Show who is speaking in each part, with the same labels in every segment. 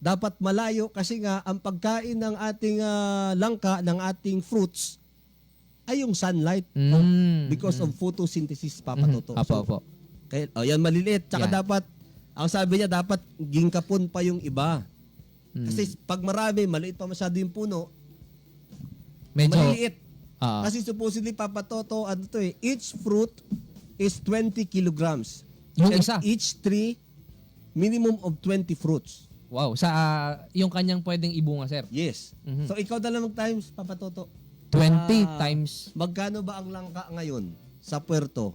Speaker 1: dapat malayo kasi nga ang pagkain ng ating langka, ng ating fruits, ay yung sunlight because of photosynthesis, Papa Toto.
Speaker 2: Apo.
Speaker 1: Kaya, yan maliliit. Tsaka
Speaker 2: Yan.
Speaker 1: dapat, ang sabi niya, dapat gingkapon pa yung iba. Kasi pag marami, maliit pa masyado yung puno,
Speaker 2: Medyo,
Speaker 1: maliliit.
Speaker 2: ah,
Speaker 1: Kasi supposedly, Papa Toto, ano to each fruit is 20 kilograms.
Speaker 2: Yung
Speaker 1: And
Speaker 2: isa?
Speaker 1: each tree, minimum of 20 fruits.
Speaker 2: wow. Sa yung kanyang pwedeng ibunga, sir.
Speaker 1: Yes. So, ikaw na lang mag-times, Papa Toto.
Speaker 2: 20 times.
Speaker 1: Magkano ba ang langka ngayon sa puerto?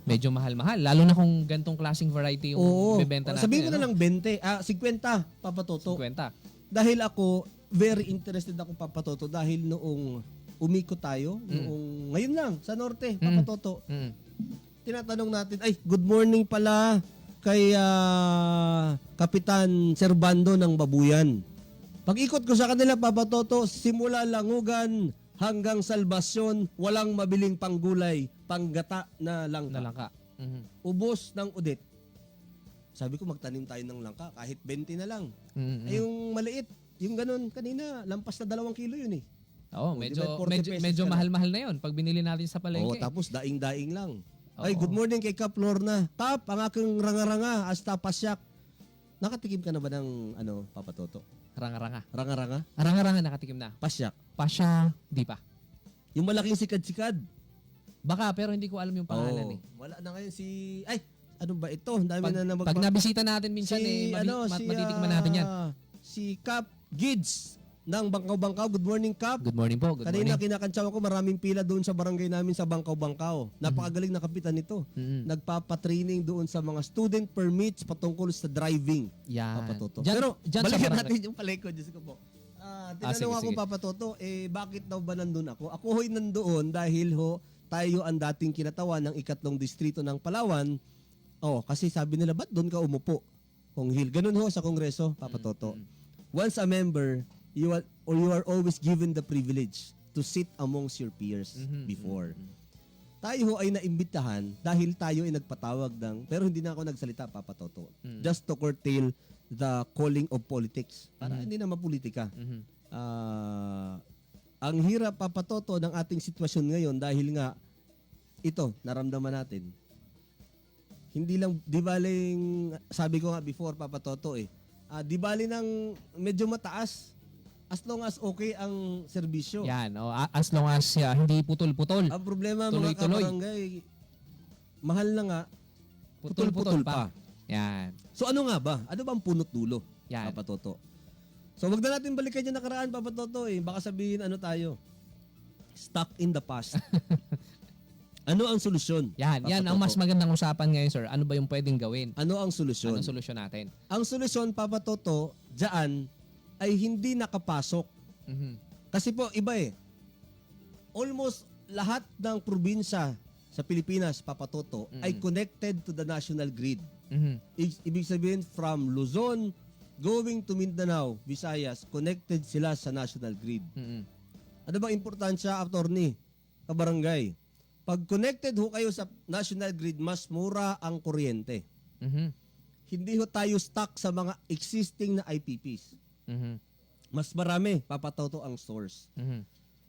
Speaker 2: Medyo mahal-mahal. Lalo na kung gantong klaseng variety yung bebenta natin.
Speaker 1: Sabihin ko na lang 20. 50, Papa Toto.
Speaker 2: 50.
Speaker 1: Dahil ako, very interested ako, Papa Toto, dahil noong umiko tayo, noong ngayon lang, sa norte, Papa Toto, tinatanong natin, ay, good morning pala kay Kapitan Servando ng Babuyan. Pag-ikot ko sa kanila, Papa Toto, simula Langugan hanggang Salbasyon, walang mabiling panggulay, panggata na langka.
Speaker 2: Nalangka.
Speaker 1: Ubos ng udet. Sabi ko, magtanim tayo ng langka, kahit 20 na lang. Ay, yung maliit, yung ganun, kanina, lampas na 2 kilo yun eh.
Speaker 2: Oo,
Speaker 1: di
Speaker 2: medyo,
Speaker 1: ba, 40 pesos
Speaker 2: medyo
Speaker 1: ka na.
Speaker 2: mahal-mahal na yun pag binili natin sa
Speaker 1: Oo,
Speaker 2: palengke.
Speaker 1: tapos daing-daing lang.
Speaker 2: Oo.
Speaker 1: Ay, good morning kay Kap Lorna. Kap, ang aking ranga-ranga, hasta pasyak. Nakatikim ka na ba ng, Papa Toto?
Speaker 2: Ranga-ranga.
Speaker 1: Ranga-ranga?
Speaker 2: Ranga-ranga nakatikim na.
Speaker 1: Pasyak.
Speaker 2: Pasya, di pa.
Speaker 1: Yung malaking sikad-sikad.
Speaker 2: Baka, pero hindi ko alam yung pangalan
Speaker 1: Oo.
Speaker 2: eh.
Speaker 1: Wala na ngayon si... Ay, ano ba ito? Ang dami na
Speaker 2: Pag nabisita natin minsan matitikman natin yan.
Speaker 1: Si Kap Gids ng Bangkaw-Bangkaw. Good morning, Kap.
Speaker 2: Good morning po. Good
Speaker 1: Kanina
Speaker 2: morning.
Speaker 1: kinakantsaw ako, maraming pila doon sa barangay namin sa Bangkaw-Bangkaw. Napakagaling na kapitan nito. Nagpapatraining doon sa mga student permits patungkol sa driving.
Speaker 2: Yan.
Speaker 1: Papa Toto.
Speaker 2: Dyan-
Speaker 1: Pero
Speaker 2: dyan sa
Speaker 1: balikan
Speaker 2: barangay.
Speaker 1: natin yung palengke, Diyos ko po. Tinanong
Speaker 2: sige,
Speaker 1: ako,
Speaker 2: sige.
Speaker 1: Papa Toto, bakit daw ba nandun ako? Ako ho'y nandoon dahil tayo ang dating kinatawan ng 3 distrito ng Palawan. Kasi sabi nila, ba't doon ka umupo? Kung Hill. Ganun sa Kongreso, Papa Toto. Once a member, you are always given the privilege to sit amongst your peers before. Tayo ay naimbitahan dahil tayo ay nagpatawag pero hindi na ako nagsalita, Papa Toto. Just to curtail the calling of politics. Para hindi na mapolitika. Ang hirap, Papa Toto, ng ating sitwasyon ngayon dahil nga ito, naramdaman natin. Hindi lang, di baling, sabi ko nga before, Papa Toto di bali ng medyo mataas as long as okay ang serbisyo.
Speaker 2: Yan. As long as hindi putol-putol.
Speaker 1: Ang problema, mga
Speaker 2: Tuloy-tuloy.
Speaker 1: kabarangay, mahal na nga, putol-putol pa.
Speaker 2: Yan.
Speaker 1: So ano nga ba? Ano ba ang punot dulo,
Speaker 2: Yan.
Speaker 1: Papa Toto? So wag na natin balikan yung nakaraan, Papa Toto. Baka sabihin tayo, stuck in the past. Ano ang solusyon?
Speaker 2: Yan.
Speaker 1: Papa
Speaker 2: Yan ang
Speaker 1: Toto?
Speaker 2: mas magandang usapan ngayon, sir. Ano ba yung pwedeng gawin?
Speaker 1: Ano ang solusyon?
Speaker 2: Anong solusyon natin?
Speaker 1: Ang solusyon, Papa Toto, dyan ay hindi nakapasok. Kasi po, iba almost lahat ng probinsya sa Pilipinas, Papa Toto, ay connected to the national grid. Ibig sabihin, from Luzon, going to Mindanao, Visayas, connected sila sa national grid. Ano ba importansya, attorney, kabarangay? Pag connected kayo sa national grid, mas mura ang kuryente. Hindi tayo stuck sa mga existing na IPPs. Mas marami, Papa Toto, ang source.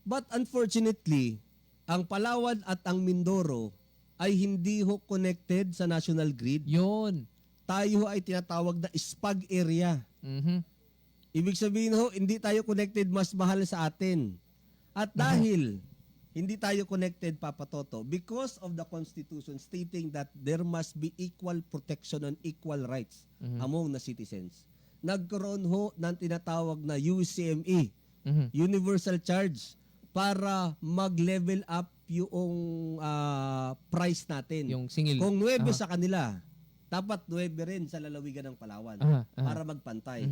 Speaker 1: But unfortunately, ang Palawan at ang Mindoro ay hindi connected sa national grid.
Speaker 2: Yun.
Speaker 1: Tayo ay tinatawag na SPAG area. Ibig sabihin hindi tayo connected, mas mahal sa atin. At dahil hindi tayo connected, Papa Toto, because of the Constitution stating that there must be equal protection and equal rights among the citizens, nagkaroon ng tinatawag na UCME, Universal Charge, para mag-level up yung price natin.
Speaker 2: Yung singil.
Speaker 1: Kung 9 sa kanila, dapat 9 rin sa lalawigan ng Palawan para magpantay.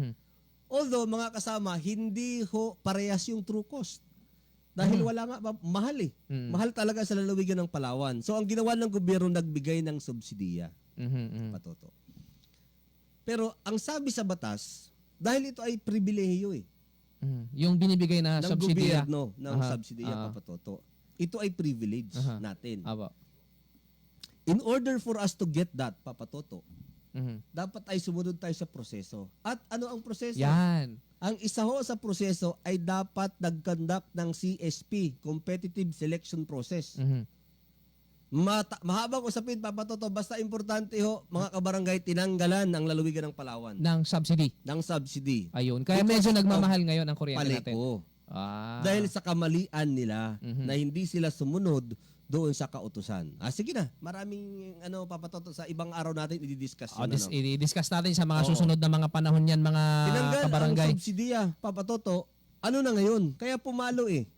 Speaker 1: Although, mga kasama, hindi parehas yung true cost. Dahil wala nga, mahal Mahal talaga sa lalawigan ng Palawan. So, ang ginawa ng gobyerno, nagbigay ng subsidiya. Patoto. Pero, ang sabi sa batas, dahil ito ay pribilehiyo
Speaker 2: Yung binibigay na
Speaker 1: ng
Speaker 2: subsidiya.
Speaker 1: gobyerno ng subsidiya, Patoto. Ito ay privilege natin.
Speaker 2: Aba.
Speaker 1: In order for us to get that, Papa Toto, dapat ay sumunod tayo sa proseso. At ano ang proseso?
Speaker 2: Yan.
Speaker 1: Ang isa ho sa proseso ay dapat nag-conduct ng CSP, Competitive Selection Process. Mahabang usapin, Papa Toto, basta importante ho, mga kabarangay, tinanggalan ang lalawigan ng Palawan.
Speaker 2: Ng subsidy.
Speaker 1: Ng subsidy.
Speaker 2: Ayun. Kaya medyo nagmamahal ngayon ang kuryente natin.
Speaker 1: Paleko.
Speaker 2: Ah.
Speaker 1: Dahil sa kamalian nila na hindi sila sumunod doon sa kautusan. Sige na, maraming Papa Toto, sa ibang araw natin i-discuss yun.
Speaker 2: I-discuss natin sa mga
Speaker 1: Oo.
Speaker 2: susunod na mga panahon yan, mga
Speaker 1: Tinanggal
Speaker 2: kabarangay.
Speaker 1: ang subsidiya, Papa Toto. Ano na ngayon? Kaya pumalo eh.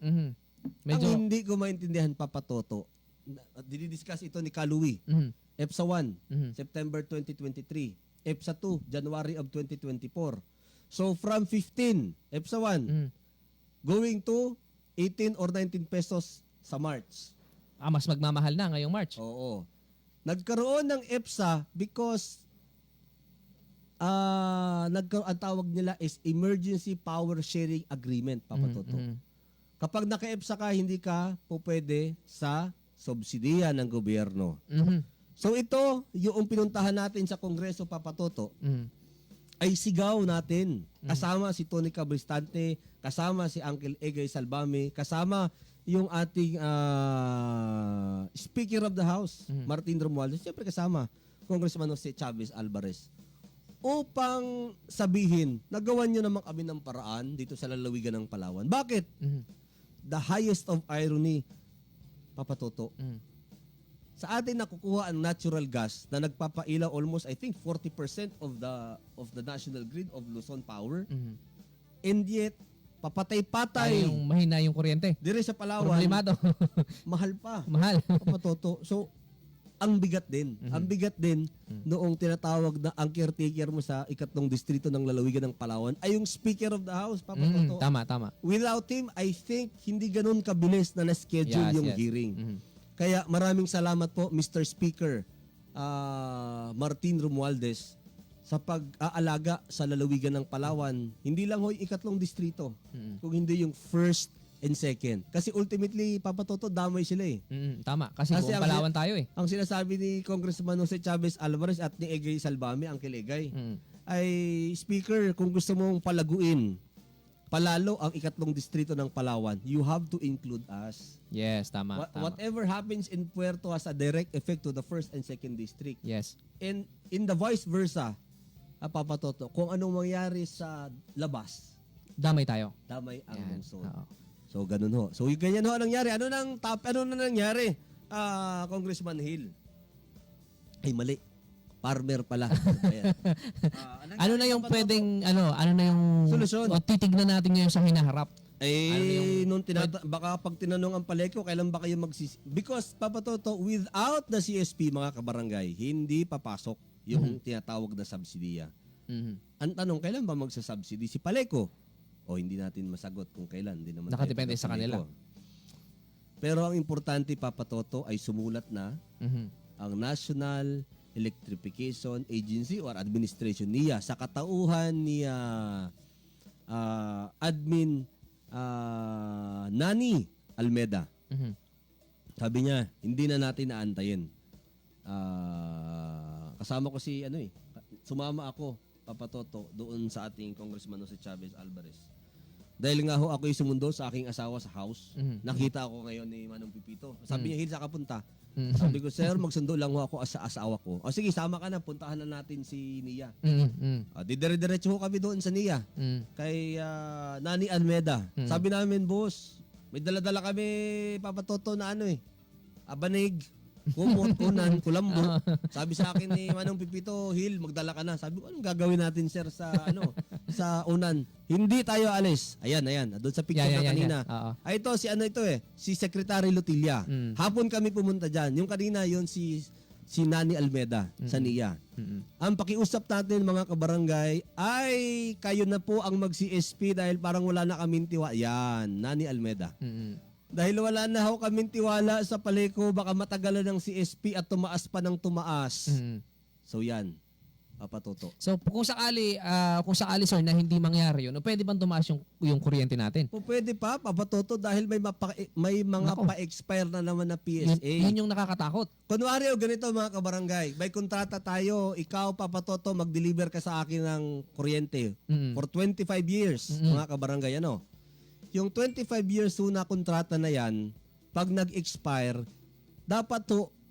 Speaker 2: Medyo,
Speaker 1: Ang hindi ko maintindihan, Papa Toto, didiscuss ito ni Kalui. EPSA 1, September 2023. EPSA 2, January of 2024. So from 15, EPSA 1, going to 18 or 19 pesos sa March.
Speaker 2: mas magmamahal na ngayong March.
Speaker 1: Oo. Nagkaroon ng EPSA because ang tawag nila is Emergency Power Sharing Agreement, Papa Toto. Kapag naka-EPSA ka, hindi ka pupwede sa subsidiya ng gobyerno. So ito, yung pinuntahan natin sa Kongreso, Papa Toto, ay sigaw natin. Kasama si Tony Cabristante, kasama si Uncle Egay Salbame, kasama yung ating Speaker of the House, Martin Romualdez, siyempre kasama Congressman Jose Chavez Alvarez, upang sabihin, nagawan nyo naman kami ng paraan dito sa lalawigan ng Palawan. Bakit? The highest of irony, Papa Toto, sa atin nakukuha ang natural gas na nagpapailaw almost, I think, 40% of the national grid of Luzon Power. And yet, papatay-patay.
Speaker 2: Yung mahina yung kuryente.
Speaker 1: Dire sa Palawan,
Speaker 2: Problemado.
Speaker 1: mahal pa.
Speaker 2: Mahal.
Speaker 1: Papa Toto. So, ang bigat din. Ang bigat din noong tinatawag na ang caretaker mo sa ikatlong distrito ng lalawigan ng Palawan ay yung Speaker of the House, Papa Toto.
Speaker 2: Tama.
Speaker 1: Without him, I think hindi ganun kabilis na na-schedule yung hearing. Kaya maraming salamat po, Mr. Speaker Martin Romualdez, sa pag-aalaga sa lalawigan ng Palawan. Hindi lang ho yung ikatlong distrito, kung hindi yung first and second. Kasi ultimately, Papa Toto, damay sila eh.
Speaker 2: Tama. Kasi buong
Speaker 1: ang
Speaker 2: Palawan tayo eh.
Speaker 1: Ang sinasabi ni Congressman Jose Chavez Alvarez at ni Egay Salbame, Uncle Egay, ay, Speaker, kung gusto mong palaguin, palalo ang ikatlong distrito ng Palawan, you have to include us.
Speaker 2: Yes, tama.
Speaker 1: Whatever happens in Puerto has a direct effect to the first and second district.
Speaker 2: Yes.
Speaker 1: And in the vice versa, Papa Toto, kung anong mangyari sa labas,
Speaker 2: Damay tayo.
Speaker 1: damay ang lungsod.
Speaker 2: Oo.
Speaker 1: So, ganun ho. So, ganyan ho ang nangyari. Ano na nangyari? Congressman Hill. Ay, mali. Farmer pala. Ayan.
Speaker 2: Ano na yung pwedeng, ano na yung
Speaker 1: Solusyon.
Speaker 2: o titignan natin ngayon sa hinaharap?
Speaker 1: Nung baka pag tinanong ang paleko, kailan ba kayo Because, Papa Toto, without the CSP, mga kabarangay, hindi papasok yung tinatawag na subsidiya. Ang tanong, kailan ba magsasubsidy si paleko? O hindi natin masagot kung kailan. Hindi naman
Speaker 2: Nakadepende sa kanila.
Speaker 1: Pero ang importante, Papa Toto, ay sumulat na ang National Electrification Agency or Administration niya sa katauhan ni Admin Nani Almeda. Sabi niya, hindi na natin naantayin. Kasama ko sumama ako, Papa Toto, doon sa ating Congressman Jose Chavez Alvarez. Dahil nga ho ako'y sumundo sa aking asawa sa house. Nakita ako ngayon ni Manong Pipito. Sabi niya, Hil, saan ka punta? Sabi ko, sir, magsundo lang ho ako sa asawa ko. O sige, sama ka na, puntahan na natin si Nia. Didire-diretso ho kami doon sa Nia. Kay Nani Almeda. Sabi namin, boss, may dala-dala kami, Papa Toto, na abanig. Kumot, kunan, kulambo. Sabi sa akin ni Manong Pipito, Hil, magdala ka na. Sabi ko, anong gagawin natin, sir, sa sa unan? Hindi tayo alis. Ayan. Doon sa picture na kanina. Ay, ito, si Secretary Lutilla. Hapon kami pumunta dyan. Yung kanina, yun si Nani Almeda sa NIA. Ang pakiusap natin, mga kabarangay, ay kayo na po ang mag-CSP dahil parang wala na kaming tiwa. Yan, Nani Almeda. Dahil wala na ho kaming tiwala sa paleko, baka matagalan ng CSP at tumaas pa ng tumaas. So yan. Papa Toto.
Speaker 2: So kung sakali sir na hindi mangyari yun, pwede bang tumaas yung kuryente natin?
Speaker 1: Po pwede pa, Papa Toto, dahil may mga
Speaker 2: Nako.
Speaker 1: pa-expire na naman na
Speaker 2: Yun,
Speaker 1: PSA.
Speaker 2: yun yung nakakatakot.
Speaker 1: Kunwari, ganito mga kabarangay, may kontrata tayo, ikaw, Papa Toto, mag-deliver ka sa akin ng kuryente
Speaker 2: Mm.
Speaker 1: for 25 years, mga kabarangay, ano? Yung 25 years na kontrata na yan, pag nag-expire, dapat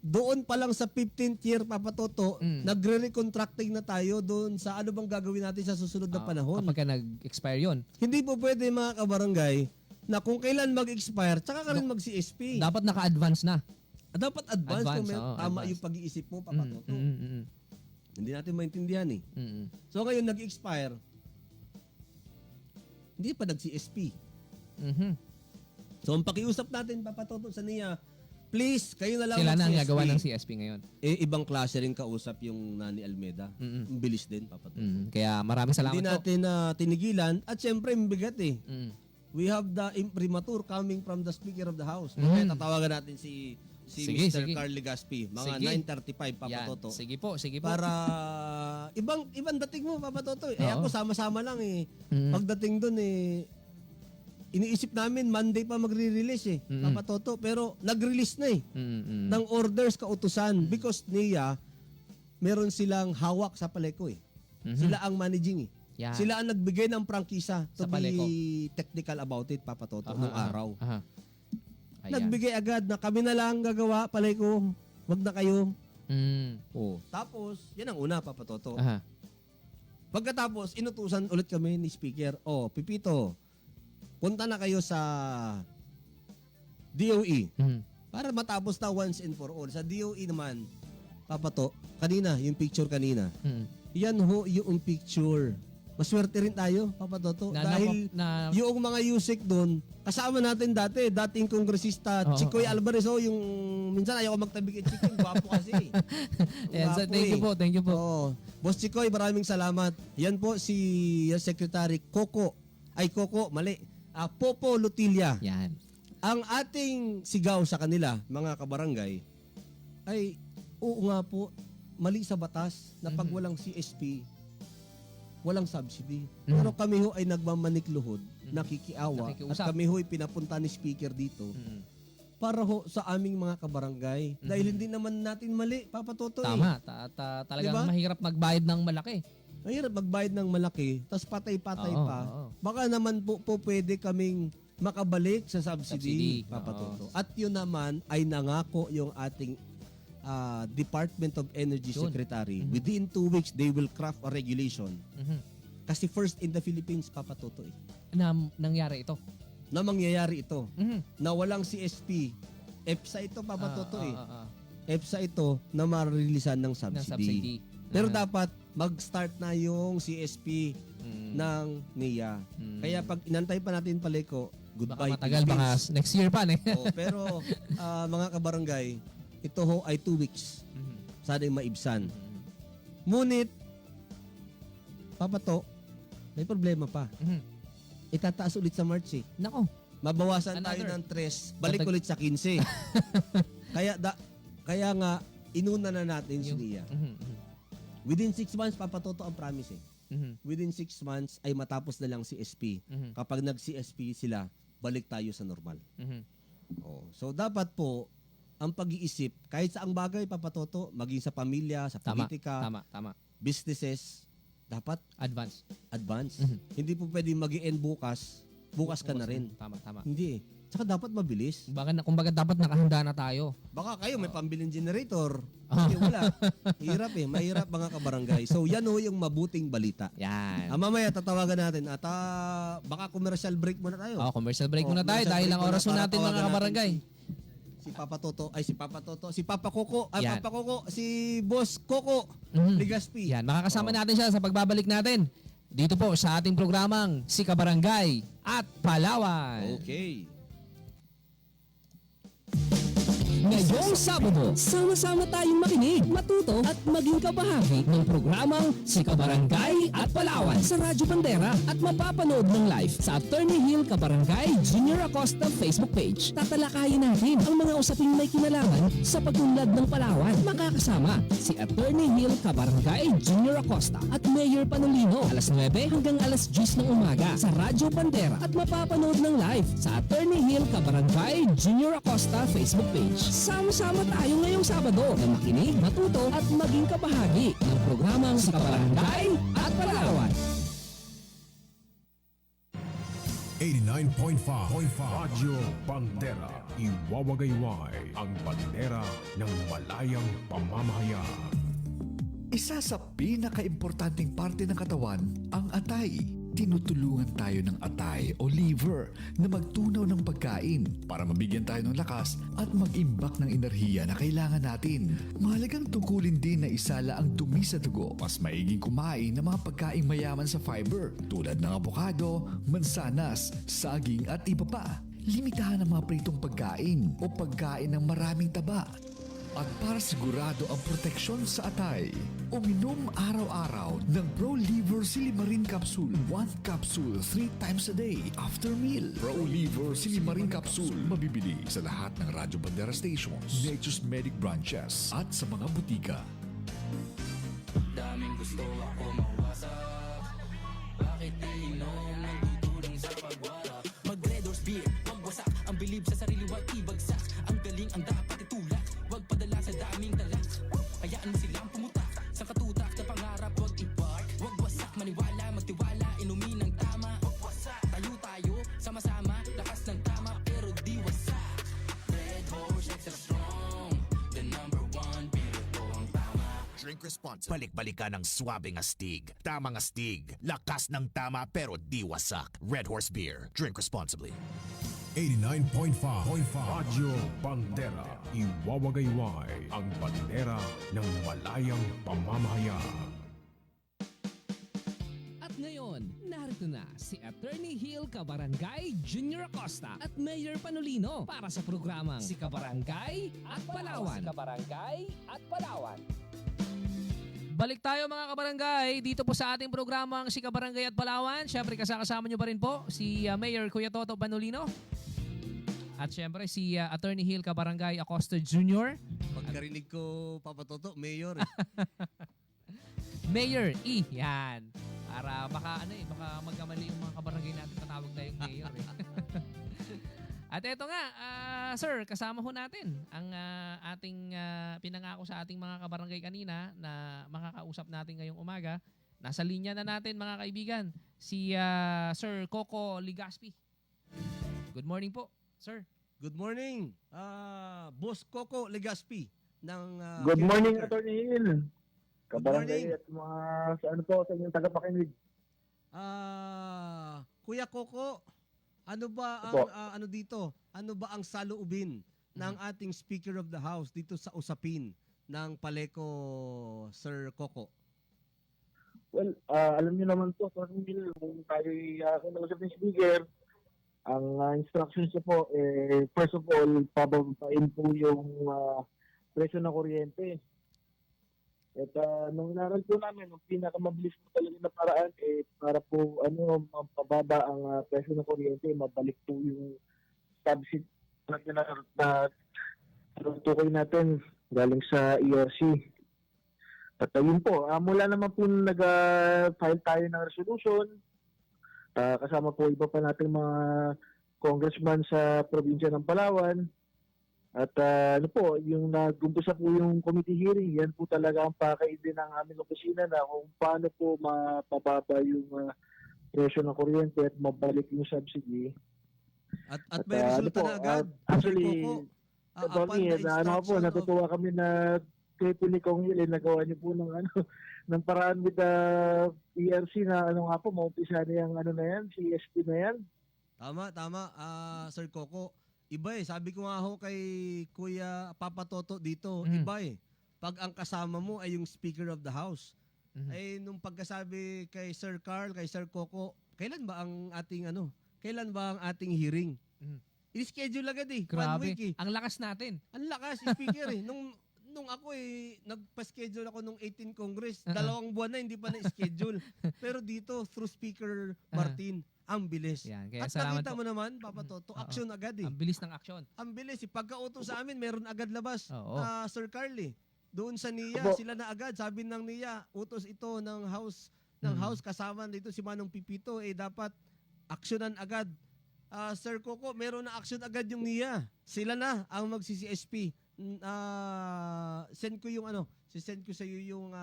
Speaker 1: doon pa lang sa 15th year, Papa Toto, nagre-recontracting na tayo doon sa ano bang gagawin natin sa susunod na panahon.
Speaker 2: Kapag nag-expire yun.
Speaker 1: Hindi po pwede mga kabarangay na kung kailan mag-expire, tsaka ka rin mag-CSP.
Speaker 2: Dapat naka-advance na.
Speaker 1: Dapat advance,
Speaker 2: Advance,
Speaker 1: kung
Speaker 2: oo,
Speaker 1: tama
Speaker 2: advance.
Speaker 1: yung pag-iisip mo, Papa Toto.
Speaker 2: Mm.
Speaker 1: Hindi natin maintindihan eh.
Speaker 2: Mm.
Speaker 1: So ngayon nag-expire, hindi pa nag-CSP.
Speaker 2: Mhm.
Speaker 1: So ang pakiusap natin, Papa Toto, sa niya, please, kayo na lang
Speaker 2: Sila na ang
Speaker 1: mag-CSP.
Speaker 2: gagawa ng CSP ngayon.
Speaker 1: Eh, ibang klase rin kausap yung Nani Almeida. Ang bilis din, Papa Toto.
Speaker 2: Kaya maraming salamat
Speaker 1: Hindi
Speaker 2: po.
Speaker 1: natin tinigilan at syempre mabigat eh.
Speaker 2: Mm.
Speaker 1: We have the imprimatur coming from the Speaker of the House.
Speaker 2: Mm.
Speaker 1: Kaya tatawagan natin si
Speaker 2: Sige,
Speaker 1: Mr.
Speaker 2: sige.
Speaker 1: Carl Legaspi, mga
Speaker 2: Sige.
Speaker 1: 9:35, Papa
Speaker 2: Yan.
Speaker 1: Toto.
Speaker 2: Sige po.
Speaker 1: Para ibang dating mo, Papa Toto. Eh
Speaker 2: Oo.
Speaker 1: ako sama-sama lang eh.
Speaker 2: Mm.
Speaker 1: Pagdating doon eh, iniisip namin Monday pa magre-release eh, Papa Toto. Pero nag-release na eh ng orders kautusan because niya meron silang hawak sa Paleco eh. Sila ang managing eh.
Speaker 2: Yan.
Speaker 1: Sila ang nagbigay ng prangkisa to
Speaker 2: Sa Paleco.
Speaker 1: be technical about it, Papa Toto, nung araw.
Speaker 2: Aha. Ayan.
Speaker 1: Nagbigay agad na kami na lang gagawa, Paleco. Wag na kayo.
Speaker 2: Mm.
Speaker 1: Oh. Tapos, yan ang una, Papa Toto.
Speaker 2: Aha.
Speaker 1: Pagkatapos, inutusan ulit kami ni Speaker, Pipito, punta na kayo sa DOE
Speaker 2: Mhm.
Speaker 1: para matapos na once and for all. Sa DOE naman, Papa To, kanina, yung picture kanina,
Speaker 2: Mhm.
Speaker 1: yan ho yung picture. Maswerte rin tayo, Papa Toto, dahil yung mga USEC doon, kasama natin dating kongresista,
Speaker 2: Oo,
Speaker 1: Chikoy Alvarez, yung minsan ayaw ko magtabi kay Chikoy, gwapo kasi.
Speaker 2: Ayan, so
Speaker 1: Gwapo
Speaker 2: thank you
Speaker 1: eh.
Speaker 2: po. Thank you po.
Speaker 1: Oo. Boss Chikoy, maraming salamat. Yan po si Secretary Popo Lutilla.
Speaker 2: Yan.
Speaker 1: Ang ating sigaw sa kanila, mga kabarangay, ay oo nga po, mali sa batas na pag walang CSP, walang subsidy. Pero kami ho ay nagmamanikluhod, nakikiawa,
Speaker 2: Nakikiusap.
Speaker 1: at kami ho ay pinapunta ni Speaker dito
Speaker 2: Mhm.
Speaker 1: para ho sa aming mga kabarangay. Dahil hindi naman natin mali, Papa Toto.
Speaker 2: Tama. Talagang
Speaker 1: Diba?
Speaker 2: mahirap magbayad ng malaki.
Speaker 1: Mahirap magbayad ng malaki, tapos patay-patay
Speaker 2: Oo,
Speaker 1: pa.
Speaker 2: oo.
Speaker 1: Baka naman po pwede kaming makabalik sa subsidy,
Speaker 2: Subsidy,
Speaker 1: Papa
Speaker 2: oo.
Speaker 1: Toto. At yun naman ay nangako yung ating Department of Energy
Speaker 2: Yun.
Speaker 1: Secretary. Within 2 weeks, they will craft a regulation.
Speaker 2: Mhm.
Speaker 1: Kasi first in the Philippines, Papa Toto eh,
Speaker 2: Na nangyari ito.
Speaker 1: na mangyayari ito.
Speaker 2: Mhm.
Speaker 1: Na walang CSP. EPSA ito, Papa Toto eh.
Speaker 2: ah.
Speaker 1: EPSA ito na marilisan ng
Speaker 2: Ng
Speaker 1: subsidy.
Speaker 2: subsidy.
Speaker 1: Pero dapat mag-start na yung CSP
Speaker 2: Mm.
Speaker 1: ng NIA. Kaya pag inantay pa natin Paleco,
Speaker 2: Baka
Speaker 1: goodbye
Speaker 2: matagal, baka
Speaker 1: Philippines.
Speaker 2: next year pa.
Speaker 1: Pero mga kabarangay, ito ho ay 2 weeks.
Speaker 2: Mhm.
Speaker 1: Sana yung maibsan.
Speaker 2: Mhm.
Speaker 1: Ngunit, Papa To, may problema pa.
Speaker 2: Mhm.
Speaker 1: Itataas ulit sa March eh.
Speaker 2: Nako.
Speaker 1: Mabawasan tayo
Speaker 2: Another.
Speaker 1: ng 3, balik
Speaker 2: Dadag-
Speaker 1: ulit sa 15. kaya nga, inuna na natin si NIA.
Speaker 2: Mhm. Mhm.
Speaker 1: Within 6 months, Papa Toto ang promise eh.
Speaker 2: Mhm.
Speaker 1: Within 6 months ay matapos na lang CSP.
Speaker 2: Mhm.
Speaker 1: Kapag nag-CSP sila, balik tayo sa normal.
Speaker 2: Mhm.
Speaker 1: So dapat po, ang pag-iisip, kahit sa ang bagay, Papa Toto, maging sa pamilya, sa
Speaker 2: Tama.
Speaker 1: politika,
Speaker 2: Tama.
Speaker 1: businesses, dapat
Speaker 2: Advance.
Speaker 1: advance.
Speaker 2: Mhm.
Speaker 1: Hindi po pwedeng mag-end bukas ka na rin.
Speaker 2: Tama.
Speaker 1: Hindi eh. Tsaka dapat mabilis.
Speaker 2: Kumbaga dapat nakahanda na tayo.
Speaker 1: Baka kayo may pambiling generator.
Speaker 2: Ah.
Speaker 1: Hindi, wala. Hirap eh. Mahirap mga kabarangay. So yan ho yung mabuting balita.
Speaker 2: Yan.
Speaker 1: Mamaya tatawagan natin at baka commercial break muna tayo.
Speaker 2: Commercial break muna tayo
Speaker 1: commercial
Speaker 2: dahil
Speaker 1: break
Speaker 2: ang oras
Speaker 1: muna
Speaker 2: mo
Speaker 1: para
Speaker 2: natin mga
Speaker 1: tawagan
Speaker 2: kabarangay.
Speaker 1: Si Papa Coco,
Speaker 2: Yan.
Speaker 1: Papa Coco, si Boss Coco,
Speaker 2: Mhm.
Speaker 1: Legaspi.
Speaker 2: Yan, makakasama natin siya sa pagbabalik natin dito po sa ating programang Si Kabarangay at Palawan.
Speaker 1: Okay.
Speaker 2: Ngayong Sabado, sama-sama tayong makinig, matuto at maging kabahagi ng programang Si Kabarangay at Palawan sa Radyo Bandera at mapapanood ng live sa Attorney Hill Kabarangay Junior Acosta Facebook page. Tatalakayin natin ang mga usaping may kinalaman sa pag-unlad ng Palawan. Makakasama si Attorney Hill Kabarangay Junior Acosta at Mayor Panolino alas 9 hanggang alas 10 ng umaga sa Radyo Bandera at mapapanood ng live sa Attorney Hill Kabarangay Junior Acosta Facebook page. Sama-sama tayo ngayong Sabado na makinig, matuto at maging kabahagi ng programang Si Kabarangay at Palawan.
Speaker 3: 89.5 Radyo Bandera. Iwawagayway ang bandera ng malayang pamamahayag.
Speaker 4: Isa sa pinaka-importanting parte ng katawan, ang atay. Tinutulungan tayo ng atay o liver na magtunaw ng pagkain para mabigyan tayo ng lakas at mag-imbak ng enerhiya na kailangan natin. Mahalagang tungkulin din na isala ang dumi sa dugo. Mas maiging kumain ng mga pagkaing mayaman sa fiber tulad ng abokado, mansanas, saging at iba pa. Limitahan ang mga pritong pagkain o pagkain ng maraming taba. At para sigurado ang proteksyon sa atay, uminom araw-araw ng Pro Liver Silimarin Capsule. 1 capsule 3 times a day after meal. Pro Liver Silimarin Capsule mabibili sa lahat ng Radyo Bandera stations, Nature's Medic branches at sa mga butika.
Speaker 5: Daming gusto ako mawasak. Bakit iinom ng tutulong sa pagwala? Mag-Red Horse Beer, wag wasak. Ang bilib sa sarili, wag ibagsak. Ang galing ang dapat itulak. Wag padala sa daming talak. Hayaan mo silang pumutak sa katutak na pangarap, wag i-park. Wag wasak, maniwala, magtiwala, inumin ng tama. Wag wasak, tayo, sama-sama, lakas ng tama, pero di wasak. Red Horse, extra strong, the number one, pero ito ang tama.
Speaker 6: Drink responsibly. Balik-balikan ng swabing astig. Tamang astig. Lakas ng tama pero di wasak. Red Horse Beer. Drink responsibly.
Speaker 3: 89.5 Radyo Bandera. Iwawagayway ang bandera ng malayang pamamahayag.
Speaker 2: At ngayon, narito na si Attorney Hill Kabarangay Junior Acosta at Mayor Panolino para sa programang Si Kabarangay at Palawan. Si Kabarangay at Palawan. Balik tayo mga kabarangay dito po sa ating programang Si Kabarangay at Palawan. Siyempre kasama nyo pa rin po si Mayor Kuya Toto Panolino at siyempre si Attorney Hill Kabarangay Acosta Jr.
Speaker 1: Pagkarinig ko, Papa Toto, Mayor.
Speaker 2: Mayor E. Yan. Para baka magkamali yung mga kabarangay natin patawag na yung Mayor eh. At eto nga, sir, kasama ho natin ang ating pinangako sa ating mga kabarangay kanina na makakausap natin ngayong umaga. Nasa linya na natin mga kaibigan, si Sir Coco Ligaspi. Good morning po, sir.
Speaker 1: Good morning, Boss Coco Legaspi ng
Speaker 7: Good morning,
Speaker 1: Caretaker.
Speaker 7: Attorney Hill. Kabarangay
Speaker 1: morning.
Speaker 7: at mga sa inyong tagapakinig.
Speaker 1: Kuya Coco, ano ba ang
Speaker 7: Opo.
Speaker 1: Ano ba ang saloobin ng ating Speaker of the House dito sa usapin ng Paleco, Sir Coco?
Speaker 7: Well, alam niyo naman po, Attorney Hill, kung tayo'y kinausap ng speaker, ang instructions niya po, first of all, pababain po yung presyo ng kuryente. At nung inaral po namin, ang pinakamabilis po talaga na paraan, para po mapababa ang presyo ng kuryente, mabalik po yung subsidy na tutukoy natin galing sa ERC. At yun po, mula naman po nag-file tayo ng resolution, kasama po iba pa nating mga congressman sa probinsya ng Palawan. At yung nag-umpisa po yung committee hearing, yan po talaga ang pakainin ng aming opisina na kung paano po mapababa yung presyo ng kuryente at mabalik yung subsidy.
Speaker 1: At may resulta na agad.
Speaker 7: Actually,
Speaker 1: Sir Coco,
Speaker 7: Tony, natutuwa kami na kayo po ni Kong Hill, nagawa niyo po ng paraan with the ERC na maumpisa na yung na yan, CSP na yan.
Speaker 1: Tama, Sir Coco. Iba sabi ko nga ho kay Kuya Papa Toto dito, iba pag ang kasama mo ay yung Speaker of the House. Ay nung pagkasabi kay Sir Carl, kay Sir Coco, kailan ba ang ating hearing? I-schedule agad eh. 1
Speaker 8: Grabe.
Speaker 1: week eh.
Speaker 8: Ang lakas natin.
Speaker 1: Ang lakas, speaker eh. Nung ako nagpa-schedule ako nung 18 Congress, 2 buwan na hindi pa na-schedule. Pero dito, through Speaker Martin, ang bilis.
Speaker 8: Yan, kaya
Speaker 1: At
Speaker 8: salamat
Speaker 1: nakita
Speaker 8: po.
Speaker 1: mo naman, Papa Toto, action agad eh.
Speaker 8: Ang bilis ng aksyon.
Speaker 1: Ang bilis eh. Pagka-utos sa amin, meron agad labas.
Speaker 8: Oo.
Speaker 1: Sir Carl eh. Doon sa NIA,
Speaker 7: Opo.
Speaker 1: sila na agad. Sabi ng NIA, utos ito ng House, kasama dito si Manong Pipito, dapat aksyonan agad. Sir Coco, meron na action agad yung NIA. Sila na ang magsi-CSP. Send ko yung send ko sa iyo yung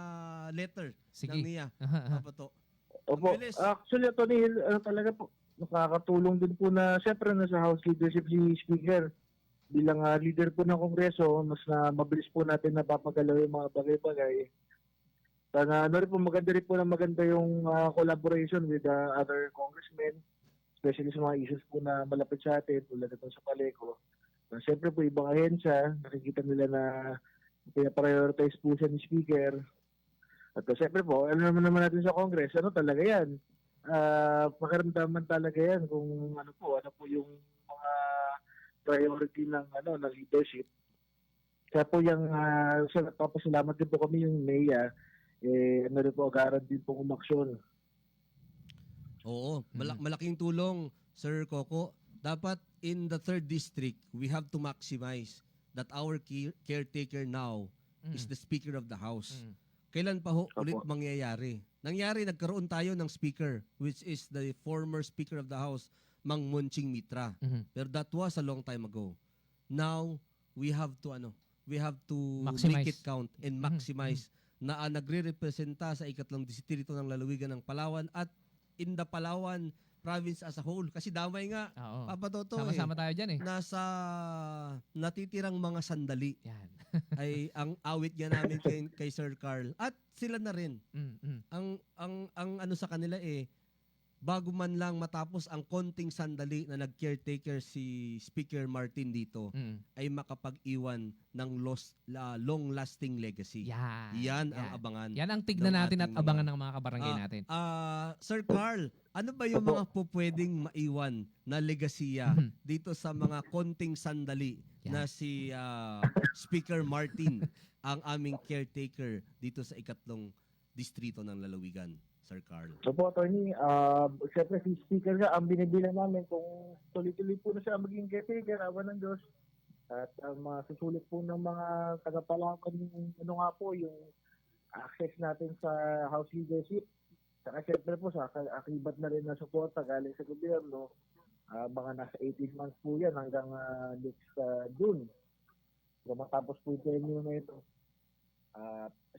Speaker 1: letter
Speaker 8: Sige.
Speaker 1: ng NIA. Papa To.
Speaker 7: Opo.
Speaker 1: Bilis.
Speaker 7: Actually, Tony Hill, talaga po, nakakatulong din po na, syempre, nasa House leadership si Speaker. Bilang leader po ng Kongreso, mas na mabilis po natin napapagalaw yung mga bagay-bagay. Sana, rin po, maganda yung collaboration with other congressmen, especially sa mga issues po na malapit sa atin, tulad ito sa Paleco. Siyempre po, ibang ahensya, nakikita nila na pinaprioritize po siya ni Speaker. At siyempre po, alam naman natin sa Congress, talaga yan. Pakiramdaman talaga yan kung ano po yung mga priority ng leadership. Kaya po yung papasalamat din po kami yung NEA, rin po agaran din po umaksyon.
Speaker 1: Oo, malaking tulong, Sir Coco. Dapat in the 3rd district, we have to maximize that our caretaker now is the Speaker of the House. Kailan pa ulit mangyayari? Nagkaroon tayo ng speaker, which is the former Speaker of the House, Mang Monching Mitra. Pero that was a long time ago. Now, we have to
Speaker 8: Maximize.
Speaker 1: make it count and maximize na nagre-representa sa 3 distrito ng lalawigan ng Palawan at in the Palawan province as a whole. Kasi damay nga,
Speaker 8: Oo.
Speaker 1: Papa Toto,
Speaker 8: Sama-sama tayo dyan eh.
Speaker 1: nasa natitirang mga sandali
Speaker 8: Yan.
Speaker 1: ay ang awit niya namin kay Sir Carl. At sila na rin. Ang ano sa kanila bago man lang matapos ang konting sandali na nag-caretaker si Speaker Martin dito, ay makapag-iwan ng long-lasting legacy. Yan ang abangan.
Speaker 8: Yan ang tignan
Speaker 1: ng
Speaker 8: natin at
Speaker 1: ating
Speaker 8: abangan ng mga kabarangay natin.
Speaker 1: Sir Carl, ano ba yung mga pupwedeng maiwan na legasiya dito sa mga konting sandali na si Speaker Martin ang aming caretaker dito sa 3 distrito ng lalawigan, Sir Carl?
Speaker 7: So po, Tony, siyempre si Speaker nga, ang binibilang namin kung tuloy-tuloy po na siya maging caretaker, awan ng Diyos. At masusulit po ng mga tagapalakan yung yung access natin sa House leadership. Saka siyempre po sa akibat na rin na suporta galing sa gobyerno. Mga nasa 18 months po yan hanggang next June. So matapos po yung tenure na ito.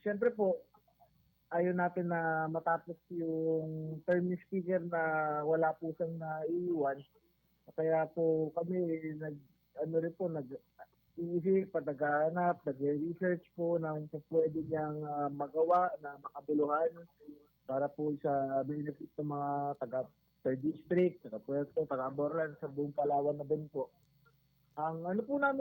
Speaker 7: Siyempre po, ayaw natin na matapos yung term ni Speaker na wala po siyang naiiwan. Kaya po kami nag-iisip, naghahanap, nag-research po ng pwede niyang magawa na makabuluhan para po sa benefit ng mga taga-3rd district, taga-Puerto, taga-Borlan, sa buong Palawan na din po. Ang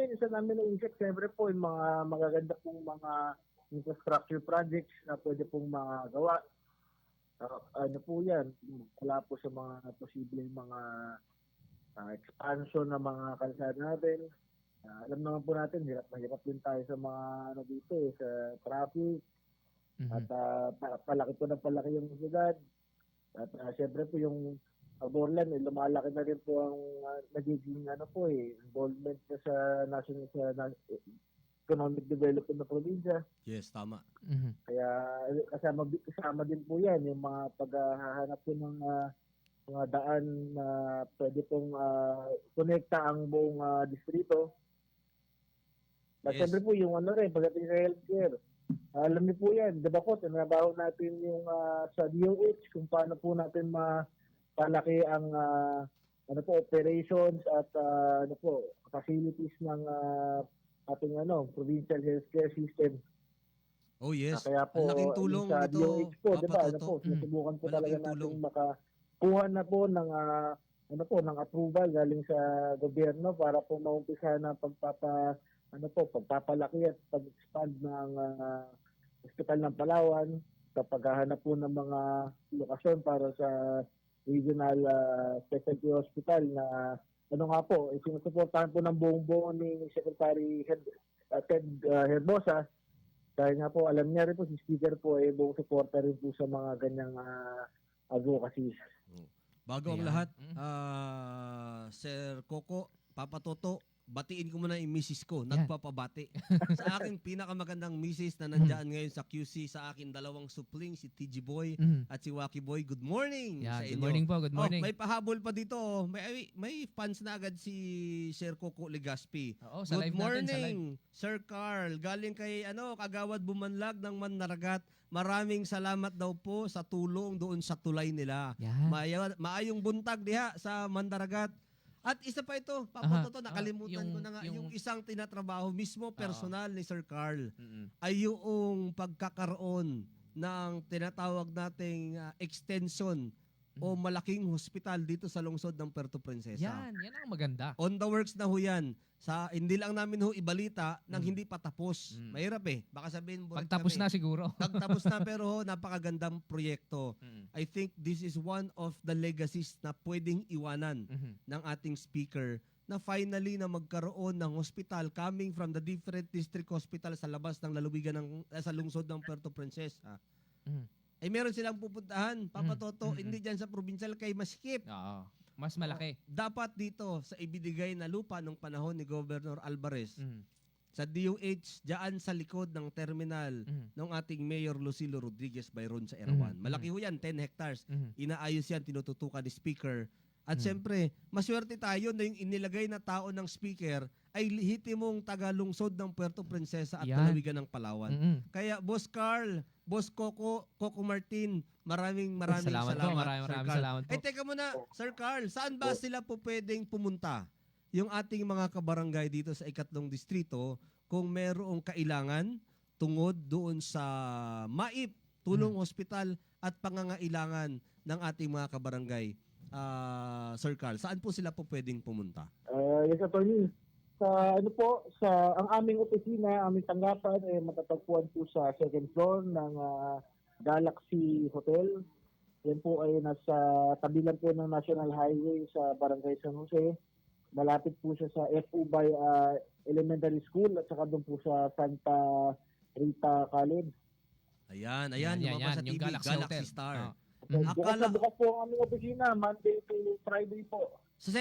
Speaker 7: isa namin naisip, siyempre po yung mga magaganda pong mga infrastructure projects na pwede pong magawa. Yan, wala po sa mga posibleng mga expansion ng mga kalsada natin. Alam naman po natin, hirap na hirap din tayo sa mga dito sa traffic. At palaki yung syudad. At syempre po yung Borlan, lumalaki na rin po ang nagiging involvement na sa national economic development ng probinsya.
Speaker 1: Yes, tama.
Speaker 7: Kaya kasama din po yan yung mga paghahanap po ng mga daan na pwede pong konekta ang buong distrito. At siyempre po yung pagdating sa healthcare. Alam niyo po yan, di ba po, tinabaho natin yung sa DOH kung paano po natin palaki ang operations at facilities ng ating provincial healthcare system.
Speaker 1: Oh yes.
Speaker 7: Kaya po,
Speaker 1: ang laking tulong
Speaker 7: sa
Speaker 1: nito,
Speaker 7: DOH po, di ba,
Speaker 1: Papa Toto.
Speaker 7: sinusubukan po talaga
Speaker 1: Malaking tulong.
Speaker 7: natin makakuha na po ng ng approval galing sa gobyerno para po maumpisa na pagpapalaki at pag-expand ng Hospital ng Palawan, sa paghahanap po ng mga lokasyon para sa regional specialty hospital na ano nga po, sinusuportahan po ng buong-buo ni Secretary Ted Herbosa. Dahil nga po, alam niya rin po, si Speaker po ay buong suporta rin po sa mga ganyang advocacy.
Speaker 1: Bago ang
Speaker 8: Ayan.
Speaker 1: lahat, Sir Coco, Papa Toto, batiin ko muna yung misis ko,
Speaker 8: Yan.
Speaker 1: nagpapabati. Sa aking pinakamagandang misis na nandyan ngayon sa QC, sa aking dalawang supling, si TG Boy at si Wacky Boy. Good morning
Speaker 8: Yeah,
Speaker 1: sa
Speaker 8: good
Speaker 1: inyo.
Speaker 8: morning po, good morning.
Speaker 1: May pahabol pa dito. May fans na agad si Sir Coco Legaspi.
Speaker 8: Oo, sa
Speaker 1: Good
Speaker 8: live natin, sa live.
Speaker 1: morning, Sir Carl. Galing kay Kagawad Bumanlag ng Manaragat. Maraming salamat daw po sa tulong doon sa tulay nila.
Speaker 8: Yan.
Speaker 1: Maayong buntag diha sa Mandaragat. At isa pa ito,
Speaker 8: Aha.
Speaker 1: Toto, nakalimutan ko na nga, yung isang tinatrabaho mismo personal ni Sir Carl ay yung pagkakaroon ng tinatawag nating extension o malaking hospital dito sa lungsod ng Puerto Princesa.
Speaker 8: Yan ang maganda.
Speaker 1: On the works na ho yan. Hindi lang namin ho ibalita nang hindi pa tapos. Mahirap Baka sabihin mo
Speaker 8: Pagtapos na siguro.
Speaker 1: Pagtapos na pero ho, napakagandang proyekto. I think this is one of the legacies na pwedeng iwanan ng ating speaker na finally na magkaroon ng hospital coming from the different district hospital sa labas ng lalawigan sa lungsod ng Puerto Princesa. Ay meron silang pupuntahan, Papa Toto, hindi dyan sa provincial kay Masikip.
Speaker 8: Oo. Mas malaki.
Speaker 1: Dapat dito sa ibinigay na lupa nung panahon ni Governor Alvarez, sa DOH, dyan sa likod ng terminal ng ating Mayor Lucilo Rodriguez Bayron sa Erawan. Malaki ho yan, 10 hectares. Inaayos yan, tinututukan ni Speaker. At siyempre, maswerte tayo na yung inilagay na tao ng Speaker ay hitimong taga-lungsod ng Puerto Princesa at
Speaker 8: Yan.
Speaker 1: lalawigan ng Palawan. Kaya Boss Carl, Boss Coco Martin, maraming
Speaker 8: Salamat po,
Speaker 1: Sir
Speaker 8: maraming
Speaker 1: Carl.
Speaker 8: salamat po.
Speaker 1: Ay teka muna, Sir Carl, saan ba sila po pwedeng pumunta? Yung ating mga kabarangay dito sa 3 distrito kung merong kailangan tungod doon sa MAIP, tulong hospital at pangangailangan ng ating mga kabarangay. Sir Carl, saan po sila po pwedeng pumunta?
Speaker 7: Yes, Attorney. Ang aming opisina, aming tanggapan, matatagpuan po sa second floor ng Galaxy Hotel. Yan po ay nasa tabi lang po ng National Highway sa Barangay San Jose. Malapit po siya sa FU by Elementary School at saka doon po sa Santa Rita College.
Speaker 1: Ayan,
Speaker 8: Yan,
Speaker 1: lumabas sa
Speaker 8: yung
Speaker 1: TV,
Speaker 8: Galaxy Hotel.
Speaker 1: Star.
Speaker 7: Bukas po ang aming opisina, Monday to Friday po.
Speaker 1: Sa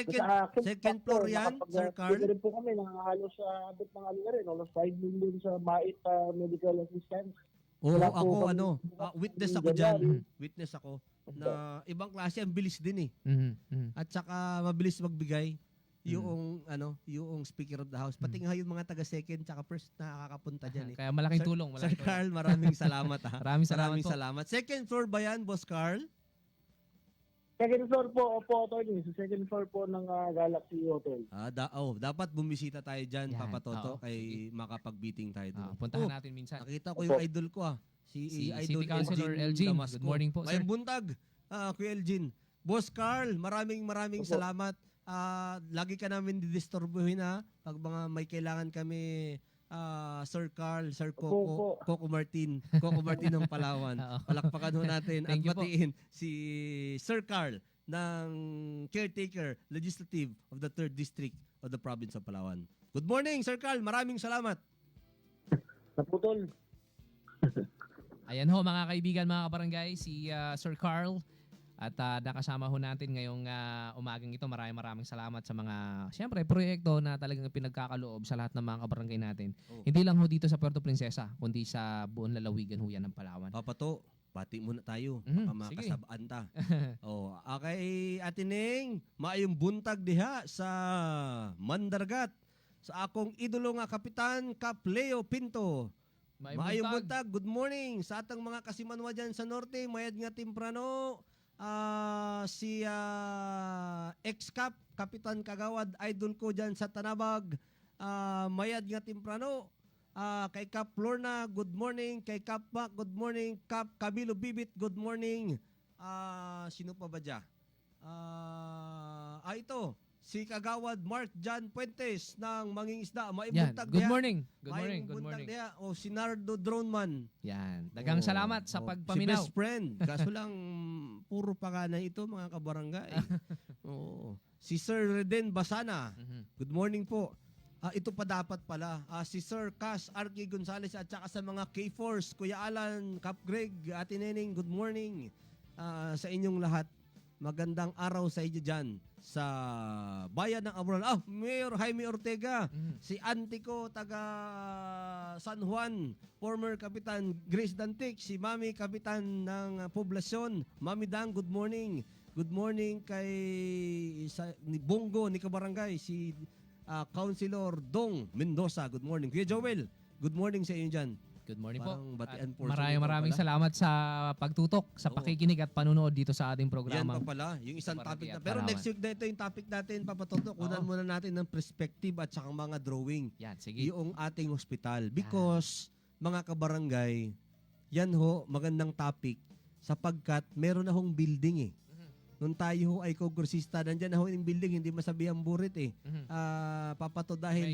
Speaker 1: second floor yan, Sir Carl?
Speaker 7: Pwede rin po kami, halos sa abot ng alila rin, almost 5 million sa MAIT medical assistance.
Speaker 1: Oo,
Speaker 7: Wala po
Speaker 1: ako
Speaker 7: kami-
Speaker 1: witness ako dyan. Witness ako na ibang klase ang bilis din At saka mabilis magbigay yung yung Speaker of the House. Pati nga yung mga taga second tsaka first nakakapunta diyan
Speaker 8: Kaya malaking
Speaker 1: Sir-
Speaker 8: tulong.
Speaker 1: Sir
Speaker 8: Malaking tulong.
Speaker 1: Carl, maraming salamat
Speaker 8: Maraming salamat po.
Speaker 1: salamat. Second floor ba yan, Boss Carl?
Speaker 7: Second floor po, Attorney. Sa second floor po ng Galaxy Hotel.
Speaker 1: Dapat bumisita tayo diyan,
Speaker 8: Yan,
Speaker 1: Papa Toto,
Speaker 8: oo.
Speaker 1: kay makapag-beating tayo doon.
Speaker 8: Puntahan natin minsan.
Speaker 1: Nakita ko yung idol ko Si Idol
Speaker 8: City Councilor Elgin.
Speaker 1: Damasco.
Speaker 8: Good morning po, sir.
Speaker 1: Mayang buntag, Kuya Elgin. Boss Carl, maraming salamat. Lagi ka namin didisturbuhin pag mga may kailangan kami, Sir Carl, Sir Coco, Coco Martin ng Palawan.
Speaker 8: Oo.
Speaker 1: Palakpakan ho natin at
Speaker 8: Thank you po.
Speaker 1: batiin si Sir Carl ng Caretaker Legislative of the 3rd District of the Province of Palawan. Good morning, Sir Carl. Maraming salamat.
Speaker 7: Naputol.
Speaker 8: Ayan ho mga kaibigan, mga kabarangay, si Sir Carl. At nakasama ho natin ngayong umagang ito. Maraming salamat sa mga, siyempre, proyekto na talagang pinagkakaloob sa lahat ng mga kabarangay natin. Hindi lang ho dito sa Puerto Princesa, kundi sa buong lalawigan ho yan ng Palawan.
Speaker 1: Papato, bati muna tayo.
Speaker 8: Mhm,
Speaker 1: Baka
Speaker 8: sige.
Speaker 1: makasabaan ta. Okay, Atining, maayong buntag diha sa Mandaragat. Sa akong idolo nga Kapitan Kap Leo Pinto. Maayong buntag. Good morning sa atang mga kasimanwa dyan sa norte. Mayad nga timprano. Si ex-cap, Kapitan Kagawad, idol ko dyan sa Tanabag. Mayad nga timprano. Kay Cap Lorna, good morning. Kay Cap Mac, good morning. Cap Camilo Bibit, good morning. Sino pa ba dyan? Ito. Si Kagawad Mark John Puentes ng Mangingisda.
Speaker 8: Yan.
Speaker 1: Maibuntag
Speaker 8: Good morning. Good
Speaker 1: Mayong
Speaker 8: morning. Good
Speaker 1: buntag
Speaker 8: morning.
Speaker 1: diha. Si Nardo Droneman.
Speaker 8: Yan. Dagang salamat sa
Speaker 1: Si
Speaker 8: pagpaminaw.
Speaker 1: best friend. Kaso lang, puro pangalan ito mga kabarangay. Oo. Si Sir Reden Basana.
Speaker 8: Mhm.
Speaker 1: Good morning po. Ito pa dapat pala. Si Sir Cass, Arky Gonzales at saka sa mga K-Force, Kuya Alan, Cap Greg, Ate Neneng, good morning sa inyong lahat. Magandang araw sa inyo dyan sa bayan ng Aurora. Mayor Jaime Ortega, si auntie ko taga San Juan, former Kapitan Grace Dantic, si Mami Kapitan ng Poblasyon. Mami Dang, good morning. Good morning kay ni Bongo, ni Kabarangay, si Councilor Dong Mendoza. Good morning. Kuya Joel, good morning sa inyo dyan.
Speaker 8: Good morning
Speaker 1: Parang
Speaker 8: po.
Speaker 1: batian
Speaker 8: At
Speaker 1: portion
Speaker 8: maraming
Speaker 1: ito pala.
Speaker 8: salamat sa pagtutok, sa
Speaker 1: Oo.
Speaker 8: pakikinig at panunood dito sa ating
Speaker 1: Yan
Speaker 8: programa.
Speaker 1: pa pala, yung isang
Speaker 8: Barangay
Speaker 1: topic na.
Speaker 8: at
Speaker 1: Pero
Speaker 8: Palawan.
Speaker 1: next week na ito yung topic natin, Papatoto. Kunan
Speaker 8: Oo.
Speaker 1: muna natin ng perspective at saka mga drawing.
Speaker 8: Yan, sige.
Speaker 1: Yung ating hospital. Because, mga kabarangay, yan ho, magandang topic sapagkat meron na hong building eh. Nung tayo ho ay kongresista, nandyan na ho yung building, hindi masabi ang burit eh.
Speaker 8: Mhm.
Speaker 1: Papato dahil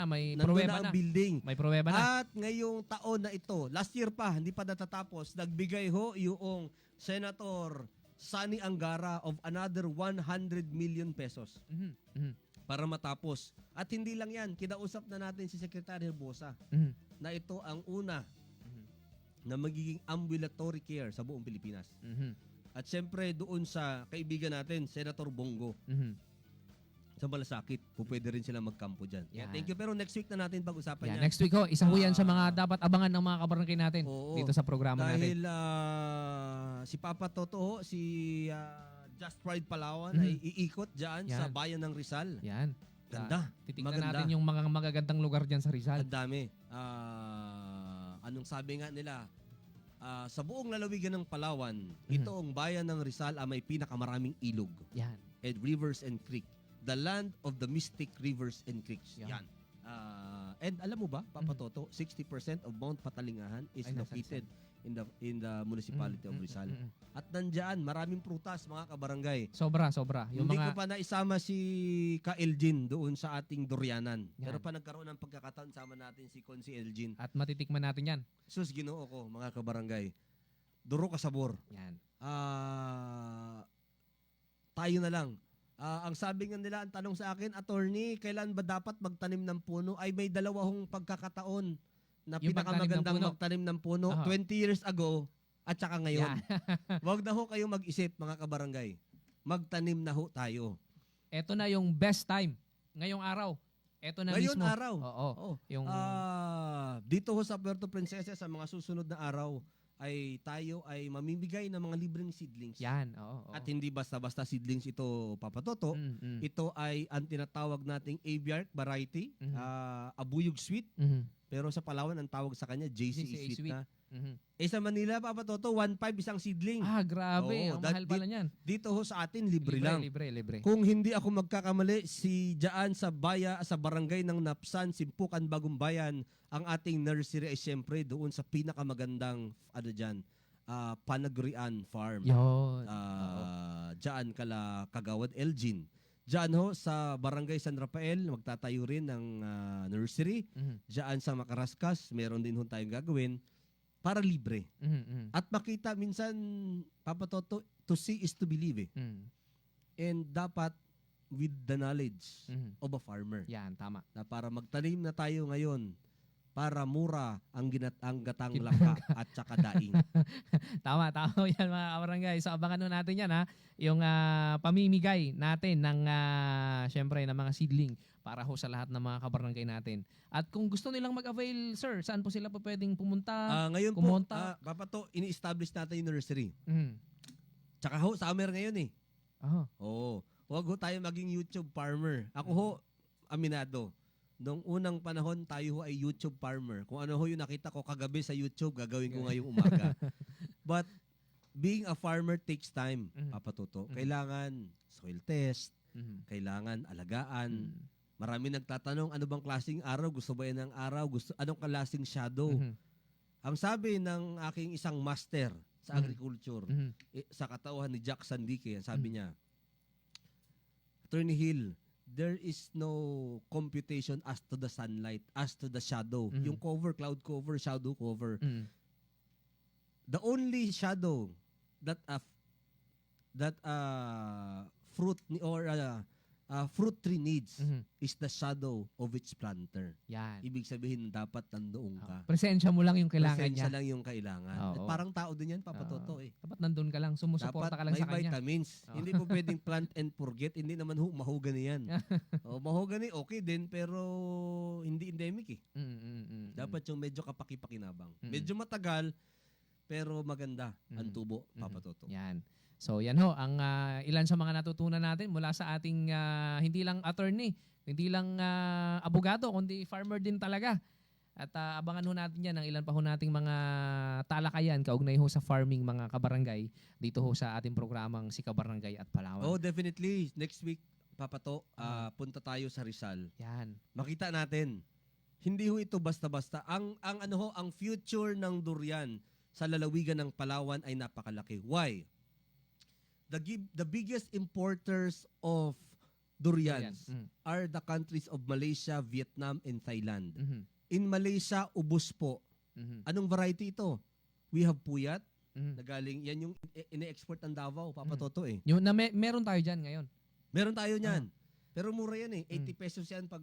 Speaker 8: May
Speaker 1: nandun
Speaker 8: pruweba
Speaker 1: na ang
Speaker 8: na.
Speaker 1: building.
Speaker 8: May pruweba na.
Speaker 1: At ngayong taon na ito, last year pa, hindi pa natatapos, nagbigay ho yung Senator Sani Angara of another 100 million pesos
Speaker 8: Mhm. Mhm.
Speaker 1: para matapos. At hindi lang yan, kinausap na natin si Secretary Herbosa
Speaker 8: Mhm.
Speaker 1: na ito ang una
Speaker 8: Mhm.
Speaker 1: na magiging ambulatory care sa buong Pilipinas.
Speaker 8: Mhm.
Speaker 1: At syempre doon sa kaibigan natin, Senator Bongo,
Speaker 8: Mhm.
Speaker 1: sa Malasakit, pwede rin sila magkampo dyan.
Speaker 8: Yan.
Speaker 1: Thank you. Pero next week na natin pag-usapan
Speaker 8: Yan,
Speaker 1: yan.
Speaker 8: next week ho, isa ho yan sa mga dapat abangan ng mga kabarangay natin
Speaker 1: Oo.
Speaker 8: dito sa programa natin.
Speaker 1: Dahil si Papa Toto, ho, si Just Pride Palawan ay iikot dyan sa
Speaker 8: Yan.
Speaker 1: bayan ng Rizal.
Speaker 8: Yan.
Speaker 1: Ganda.
Speaker 8: Titignan
Speaker 1: Maganda.
Speaker 8: natin yung mga magagandang lugar dyan sa Rizal.
Speaker 1: Ang dami. Anong sabi nga nila? Sa buong lalawigan ng Palawan, ito ang bayan ng Rizal ang may pinakamaraming ilog
Speaker 8: Yan.
Speaker 1: and rivers and creek. The land of the mystic rivers and creeks.
Speaker 8: Yan.
Speaker 1: Yan. And alam mo ba, Papa Toto, 60% of Mount Patalingahan is
Speaker 8: Ay, nasa
Speaker 1: located in the municipality of Rizal.
Speaker 8: Mm.
Speaker 1: At nandyan, maraming prutas, mga kabarangay.
Speaker 8: Sobra. Yung
Speaker 1: Hindi
Speaker 8: mga...
Speaker 1: ko pa naisama si Ka Elgin doon sa ating Dorianan.
Speaker 8: Yan.
Speaker 1: Pero pa nagkaroon ng pagkakataon, sama natin si Consi Elgin.
Speaker 8: At matitikman natin yan.
Speaker 1: Sus, ginoo ko, mga kabarangay. Duro ka sabor.
Speaker 8: Yan.
Speaker 1: Tayo na lang. Ang sabi nga nila, ang tanong sa akin, attorney, kailan ba dapat magtanim ng puno? Ay may dalawang pagkakataon na
Speaker 8: Yung
Speaker 1: pinakamagandang
Speaker 8: magtanim ng puno.
Speaker 1: magtanim ng puno.
Speaker 8: Aha.
Speaker 1: 20 years ago at saka ngayon.
Speaker 8: Yan.
Speaker 1: Wag na ho kayong mag-isip, mga kabarangay. Magtanim na ho tayo.
Speaker 8: Ito na yung best time. Ngayong araw. Ito na
Speaker 1: Ngayon
Speaker 8: mismo.
Speaker 1: araw.
Speaker 8: Oo.
Speaker 1: Oh.
Speaker 8: Yung...
Speaker 1: Dito ho sa Puerto Princesa, sa mga susunod na araw, ay tayo ay mamimigay ng mga libreng seedlings.
Speaker 8: Yan. Oo.
Speaker 1: At hindi basta-basta seedlings ito, Papa Toto. Ito ay ang tinatawag nating Aviark variety,
Speaker 8: Mhm.
Speaker 1: abuyog sweet.
Speaker 8: Mhm.
Speaker 1: Pero sa Palawan, ang tawag sa kanya, JCA
Speaker 8: JCA
Speaker 1: sweet,
Speaker 8: sweet.
Speaker 1: na.
Speaker 8: Mhm.
Speaker 1: Sa Manila, Papa Toto, 1.5 isang seedling.
Speaker 8: Grabe.
Speaker 1: Oo,
Speaker 8: Ang mahal pala niyan.
Speaker 1: Dito ho sa atin, libre lang.
Speaker 8: Libre.
Speaker 1: Kung hindi ako magkakamali, si dyan sa barangay ng Napsan, Simpukan, Bagong Bayan, ang ating nursery ay siyempre doon sa pinakamagandang, Panagurian Farm.
Speaker 8: Yun.
Speaker 1: Dyan kala Kagawad Elgin. Dyan ho sa Barangay San Rafael, magtatayo rin ng nursery.
Speaker 8: Mhm.
Speaker 1: Dyan sa Makaraskas, meron din ho tayong gagawin para libre.
Speaker 8: Mhm.
Speaker 1: At makita minsan, Papa Toto, to see is to believe eh.
Speaker 8: Mhm.
Speaker 1: And dapat with the knowledge
Speaker 8: Mhm.
Speaker 1: of a farmer.
Speaker 8: Yan, tama.
Speaker 1: Na para magtanim na tayo ngayon para mura ang gatang langka at saka daing.
Speaker 8: Tama yan mga kabarangay. So abangan nun natin yan ha. Yung pamimigay natin ng syempre ng mga seedling para ho sa lahat ng mga kabarangay natin. At kung gusto nilang mag-avail, sir, saan po sila po pwedeng pumunta?
Speaker 1: Ngayon po,
Speaker 8: kumonta?
Speaker 1: Papa To, ini-establish natin yung nursery.
Speaker 8: Mhm.
Speaker 1: Tsaka ho, summer ngayon eh.
Speaker 8: Oh.
Speaker 1: Oo. Huwag ho tayo maging YouTube farmer. Ako ho, aminado. Noong unang panahon, tayo ho ay YouTube farmer. Kung ano ho yung nakita ko kagabi sa YouTube, gagawin ko ngayong umaga. But being a farmer takes time,
Speaker 8: Mhm.
Speaker 1: Papa Toto.
Speaker 8: Mhm.
Speaker 1: Kailangan soil test,
Speaker 8: Mhm.
Speaker 1: kailangan alagaan.
Speaker 8: Mhm.
Speaker 1: Marami nagtatanong, ano bang klaseng araw? Gusto ba yan ng araw? Anong klaseng shadow?
Speaker 8: Mhm.
Speaker 1: Ang sabi ng aking isang master sa
Speaker 8: Mhm.
Speaker 1: agriculture,
Speaker 8: Mhm.
Speaker 1: sa katauhan ni Jack Sandique, sabi niya, Attorney Hill, there is no computation as to the sunlight, as to the shadow.
Speaker 8: Mhm.
Speaker 1: Yung cover, cloud cover, shadow cover.
Speaker 8: Mhm.
Speaker 1: The only shadow that fruit tree needs
Speaker 8: Mhm.
Speaker 1: is the shadow of its planter.
Speaker 8: Yan.
Speaker 1: Ibig sabihin dapat nandoon ka.
Speaker 8: Presensya mo lang yung kailangan
Speaker 1: Presensya
Speaker 8: niya.
Speaker 1: lang yung kailangan.
Speaker 8: Oo.
Speaker 1: At parang tao din yan, Papa
Speaker 8: Oo.
Speaker 1: Toto eh.
Speaker 8: Dapat nandun ka lang, sumusuporta
Speaker 1: Dapat
Speaker 8: ka lang
Speaker 1: may
Speaker 8: sa kanya.
Speaker 1: vitamins.
Speaker 8: Oo.
Speaker 1: Hindi mo pwedeng plant and forget. Hindi naman mahogany yan. Mahogany okay din pero hindi endemic eh. Dapat yung medyo kapaki-pakinabang.
Speaker 8: Mm.
Speaker 1: Medyo matagal pero maganda ang
Speaker 8: Mm.
Speaker 1: tubo, Papa Toto.
Speaker 8: Yan. So yan ho, ang ilan sa mga natutunan natin mula sa ating hindi lang attorney, hindi lang abogado, kundi farmer din talaga. At abangan ho natin yan ang ilan pa ho nating mga talakayan kaugnay ho sa farming mga kabarangay dito ho sa ating programang Si Kabarangay at Palawan.
Speaker 1: Oh, definitely. Next week, Papa To, punta tayo sa Rizal.
Speaker 8: Yan.
Speaker 1: Makita natin. Hindi ho ito basta-basta. Ang future ng durian sa lalawigan ng Palawan ay napakalaki. Why? The biggest importers of durians
Speaker 8: Durian.
Speaker 1: are the countries of Malaysia, Vietnam, and Thailand.
Speaker 8: Mhm.
Speaker 1: In Malaysia, ubos po.
Speaker 8: Mhm.
Speaker 1: Anong variety ito? We have puyat,
Speaker 8: Mhm.
Speaker 1: na galing, yan yung ine-export ng Davao, Papa
Speaker 8: Mhm.
Speaker 1: Toto eh.
Speaker 8: Yung meron tayo diyan ngayon.
Speaker 1: Meron tayo niyan. Pero mura yan eh. 80 pesos yan pag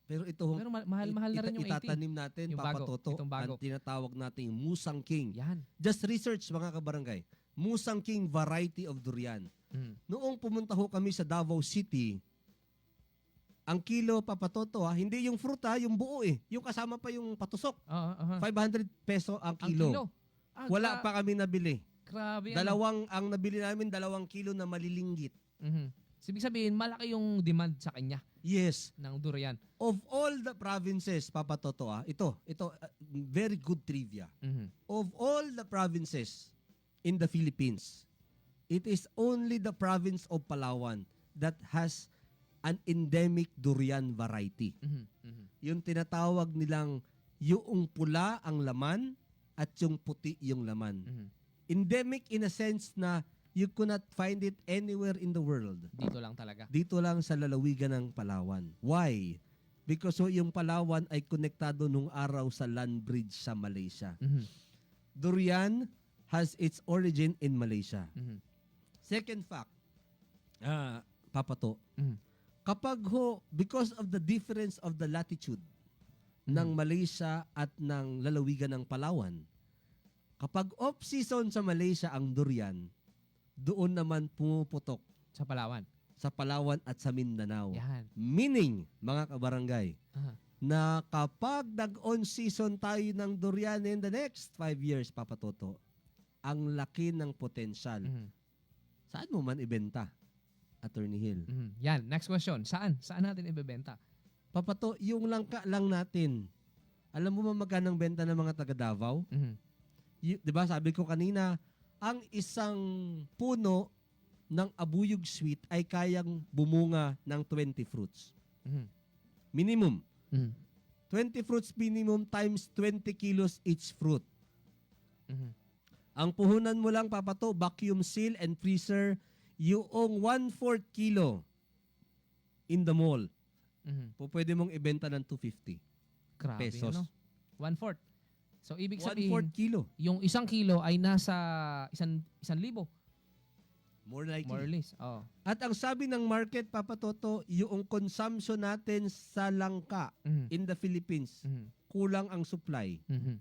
Speaker 1: pero ito
Speaker 8: Pero mahal-mahal na rin yung 80.
Speaker 1: itatanim natin,
Speaker 8: Yung
Speaker 1: Papa
Speaker 8: bago,
Speaker 1: Toto,
Speaker 8: itong bago.
Speaker 1: ang tinatawag nating Musang King.
Speaker 8: Yan.
Speaker 1: Just research mga kabarangay. Musang King variety of durian.
Speaker 8: Mhm.
Speaker 1: Noong pumunta ho kami sa Davao City, ang kilo, Papa Toto, hindi yung fruit yung buo eh. Yung kasama pa yung patusok.
Speaker 8: Oo, aha.
Speaker 1: 500 peso ang
Speaker 8: Ang
Speaker 1: kilo.
Speaker 8: kilo.
Speaker 1: Wala pa kami nabili.
Speaker 8: Grabe. ano?
Speaker 1: Ang nabili namin 2 kilo na malilinggit.
Speaker 8: Mhm. So, ibig sabihin, malaki yung demand sa kanya
Speaker 1: Yes.
Speaker 8: ng durian.
Speaker 1: Of all the provinces, Papa Toto, ito, very good trivia.
Speaker 8: Mhm.
Speaker 1: Of all the provinces in the Philippines, it is only the province of Palawan that has an endemic durian variety.
Speaker 8: Mhm. Mhm.
Speaker 1: Yung tinatawag nilang yung pula ang laman at yung puti yung laman.
Speaker 8: Mhm.
Speaker 1: Endemic in a sense na you could not find it anywhere in the world.
Speaker 8: Dito lang talaga.
Speaker 1: Dito lang sa lalawigan ng Palawan. Why? Because yung Palawan ay konektado nung araw sa land bridge sa Malaysia.
Speaker 8: Mhm.
Speaker 1: Durian has its origin in Malaysia.
Speaker 8: Mhm.
Speaker 1: Second fact, Papa To,
Speaker 8: Mhm.
Speaker 1: kapag because of the difference of the latitude ng Malaysia at ng lalawigan ng Palawan, kapag off-season sa Malaysia ang durian, doon naman pumuputok
Speaker 8: Sa Palawan.
Speaker 1: sa Palawan at sa Mindanao.
Speaker 8: Yan.
Speaker 1: Meaning, mga kabarangay,
Speaker 8: Aha.
Speaker 1: na kapag nag-on season tayo ng durian in the next 5 years, Papa Toto, ang laki ng potensyal.
Speaker 8: Mhm.
Speaker 1: Saan mo man ibenta, Attorney Hill?
Speaker 8: Mhm. Yan. Next question. Saan? Saan natin ibebenta?
Speaker 1: Papa To, yung langka lang natin, alam mo ba magkano ang benta ng mga taga Davao?
Speaker 8: Mhm.
Speaker 1: Di ba sabi ko kanina, ang isang puno ng abuyog sweet ay kayang bumunga ng 20 fruits.
Speaker 8: Mhm.
Speaker 1: Minimum.
Speaker 8: Mhm.
Speaker 1: 20 fruits minimum times 20 kilos each fruit.
Speaker 8: Mhm.
Speaker 1: Ang puhunan mo lang, Papa To, vacuum seal and freezer, yung 1/4 kilo in the mall.
Speaker 8: Mhm.
Speaker 1: Pwede mong ibenta ng 250
Speaker 8: Grabe,
Speaker 1: pesos.
Speaker 8: ano? 1/4. So, ibig
Speaker 1: 1/4
Speaker 8: sabihin,
Speaker 1: kilo.
Speaker 8: yung 1 kilo ay nasa 1,000.
Speaker 1: More likely.
Speaker 8: More or less. Oh.
Speaker 1: At ang sabi ng market, Papa Toto, yung consumption natin sa langka
Speaker 8: Mhm.
Speaker 1: in the Philippines,
Speaker 8: Mhm.
Speaker 1: kulang ang supply.
Speaker 8: Mhm.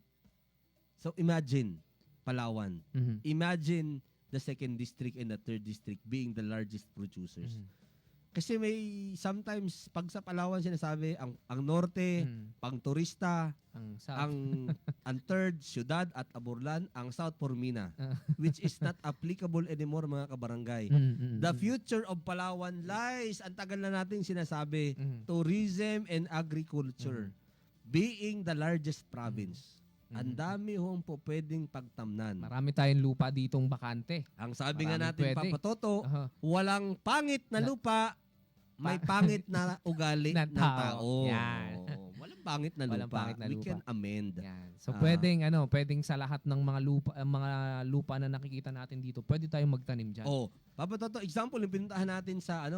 Speaker 1: So imagine, Palawan.
Speaker 8: Mhm.
Speaker 1: Imagine the 2nd district and the 3rd district being the largest producers.
Speaker 8: Mhm.
Speaker 1: Kasi may sometimes, pag sa Palawan sinasabi, ang norte,
Speaker 8: Mhm.
Speaker 1: pang turista,
Speaker 8: Ang south.
Speaker 1: ang 3rd, Ciudad at Aburlan, ang South Formina,
Speaker 8: Ah.
Speaker 1: which is not applicable anymore mga kabarangay.
Speaker 8: Mhm. Mhm.
Speaker 1: The future of Palawan lies, ang tagal na nating sinasabi,
Speaker 8: Mhm.
Speaker 1: tourism and agriculture. Being the largest province. Ang dami hong po pwedeng pagtamnan.
Speaker 8: Marami tayong lupa ditong bakante.
Speaker 1: Ang sabi nga
Speaker 8: Maraming
Speaker 1: natin,
Speaker 8: pwede.
Speaker 1: Papa Toto,
Speaker 8: Aha.
Speaker 1: walang pangit na lupa, may pangit na ugali
Speaker 8: Na
Speaker 1: ng
Speaker 8: tao.
Speaker 1: tao.
Speaker 8: Yan.
Speaker 1: Oo. Walang pangit na
Speaker 8: Walang
Speaker 1: lupa.
Speaker 8: pangit na
Speaker 1: We
Speaker 8: lupa.
Speaker 1: can amend.
Speaker 8: Yan. So
Speaker 1: Ah.
Speaker 8: pwedeng sa lahat ng mga lupa na nakikita natin dito, pwede tayong magtanim diyan.
Speaker 1: Oh, Papa Toto, example yung pinuntahan natin sa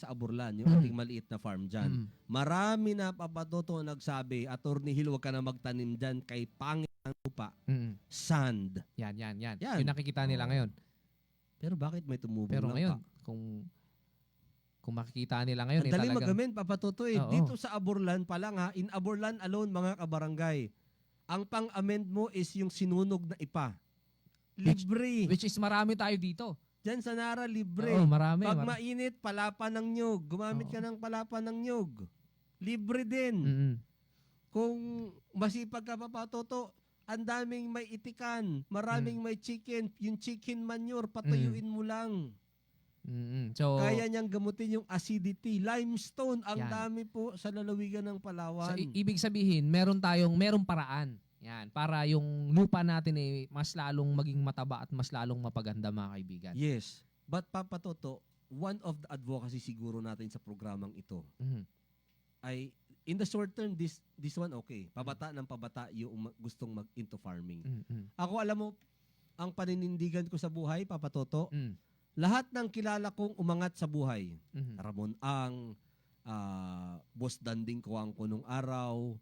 Speaker 1: Aburlan, yung ating maliit na farm diyan.
Speaker 8: Mm.
Speaker 1: Marami na, Papa Toto, nagsabi, Attorney Hill, wag ka na magtanim diyan kay pangit ang lupa.
Speaker 8: Mhm.
Speaker 1: Sand.
Speaker 8: Yan.
Speaker 1: Yan.
Speaker 8: Yung nakikita nila
Speaker 1: Oo.
Speaker 8: ngayon.
Speaker 1: Pero bakit may tumubong
Speaker 8: Pero
Speaker 1: lang
Speaker 8: ngayon,
Speaker 1: pa?
Speaker 8: kung makikita nila ngayon,
Speaker 1: Ang dali
Speaker 8: talagang-
Speaker 1: magamin, Papa Toto eh.
Speaker 8: Oo.
Speaker 1: Dito sa Aborlan pa lang ha, in Aborlan alone mga kabarangay, ang pang-amend mo is yung sinunog na ipa. Libre.
Speaker 8: which is marami tayo dito.
Speaker 1: Diyan sa Nara, libre.
Speaker 8: Oo, marami.
Speaker 1: Pag mainit, palapa ng nyug. Gumamit ka ng palapa ng nyug. Libre din.
Speaker 8: Mm-mm.
Speaker 1: Kung masipag ka, Papa Toto, ang daming may itikan, maraming may chicken, yung chicken manure, patuyuin mo lang.
Speaker 8: Mm-mm. So,
Speaker 1: Kaya niyang gamutin yung acidity. Limestone, ang
Speaker 8: Yan.
Speaker 1: dami po sa lalawigan ng Palawan.
Speaker 8: ibig sabihin, merong paraan. Yan, para yung lupa natin mas lalong maging mataba at mas lalong mapaganda, mga kaibigan.
Speaker 1: Yes. But Papa Toto, one of the advocacy siguro natin sa programang ito
Speaker 8: Mhm.
Speaker 1: ay in the short term, this one okay. Pabata ng pabata yung gustong mag-into farming.
Speaker 8: Mm-mm.
Speaker 1: Ako alam mo, ang paninindigan ko sa buhay, Papa Toto,
Speaker 8: Mm.
Speaker 1: lahat ng kilala kong umangat sa buhay,
Speaker 8: Mhm.
Speaker 1: Ramon Ang, Boss Danding Kuwang ko nung araw,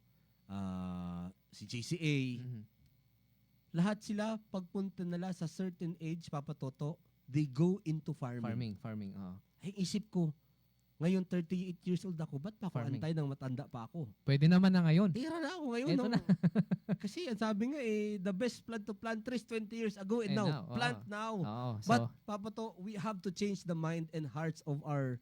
Speaker 1: si JCA,
Speaker 8: Mhm.
Speaker 1: lahat sila pagpunta nila sa certain age, Papa Toto, they go into farming.
Speaker 8: Farming. Oo.
Speaker 1: Ay, isip ko, ngayon 38 years old ako, ba't pa ako
Speaker 8: Farming.
Speaker 1: antay ng matanda pa ako?
Speaker 8: Pwede naman na ngayon.
Speaker 1: Tira na ako ngayon.
Speaker 8: Eto
Speaker 1: No?
Speaker 8: na.
Speaker 1: Kasi ang sabi nga the best plant to plant trees 20 years ago and
Speaker 8: And
Speaker 1: now.
Speaker 8: now, oo.
Speaker 1: Plant now.
Speaker 8: Oo.
Speaker 1: But, Papa To, we have to change the mind and hearts of our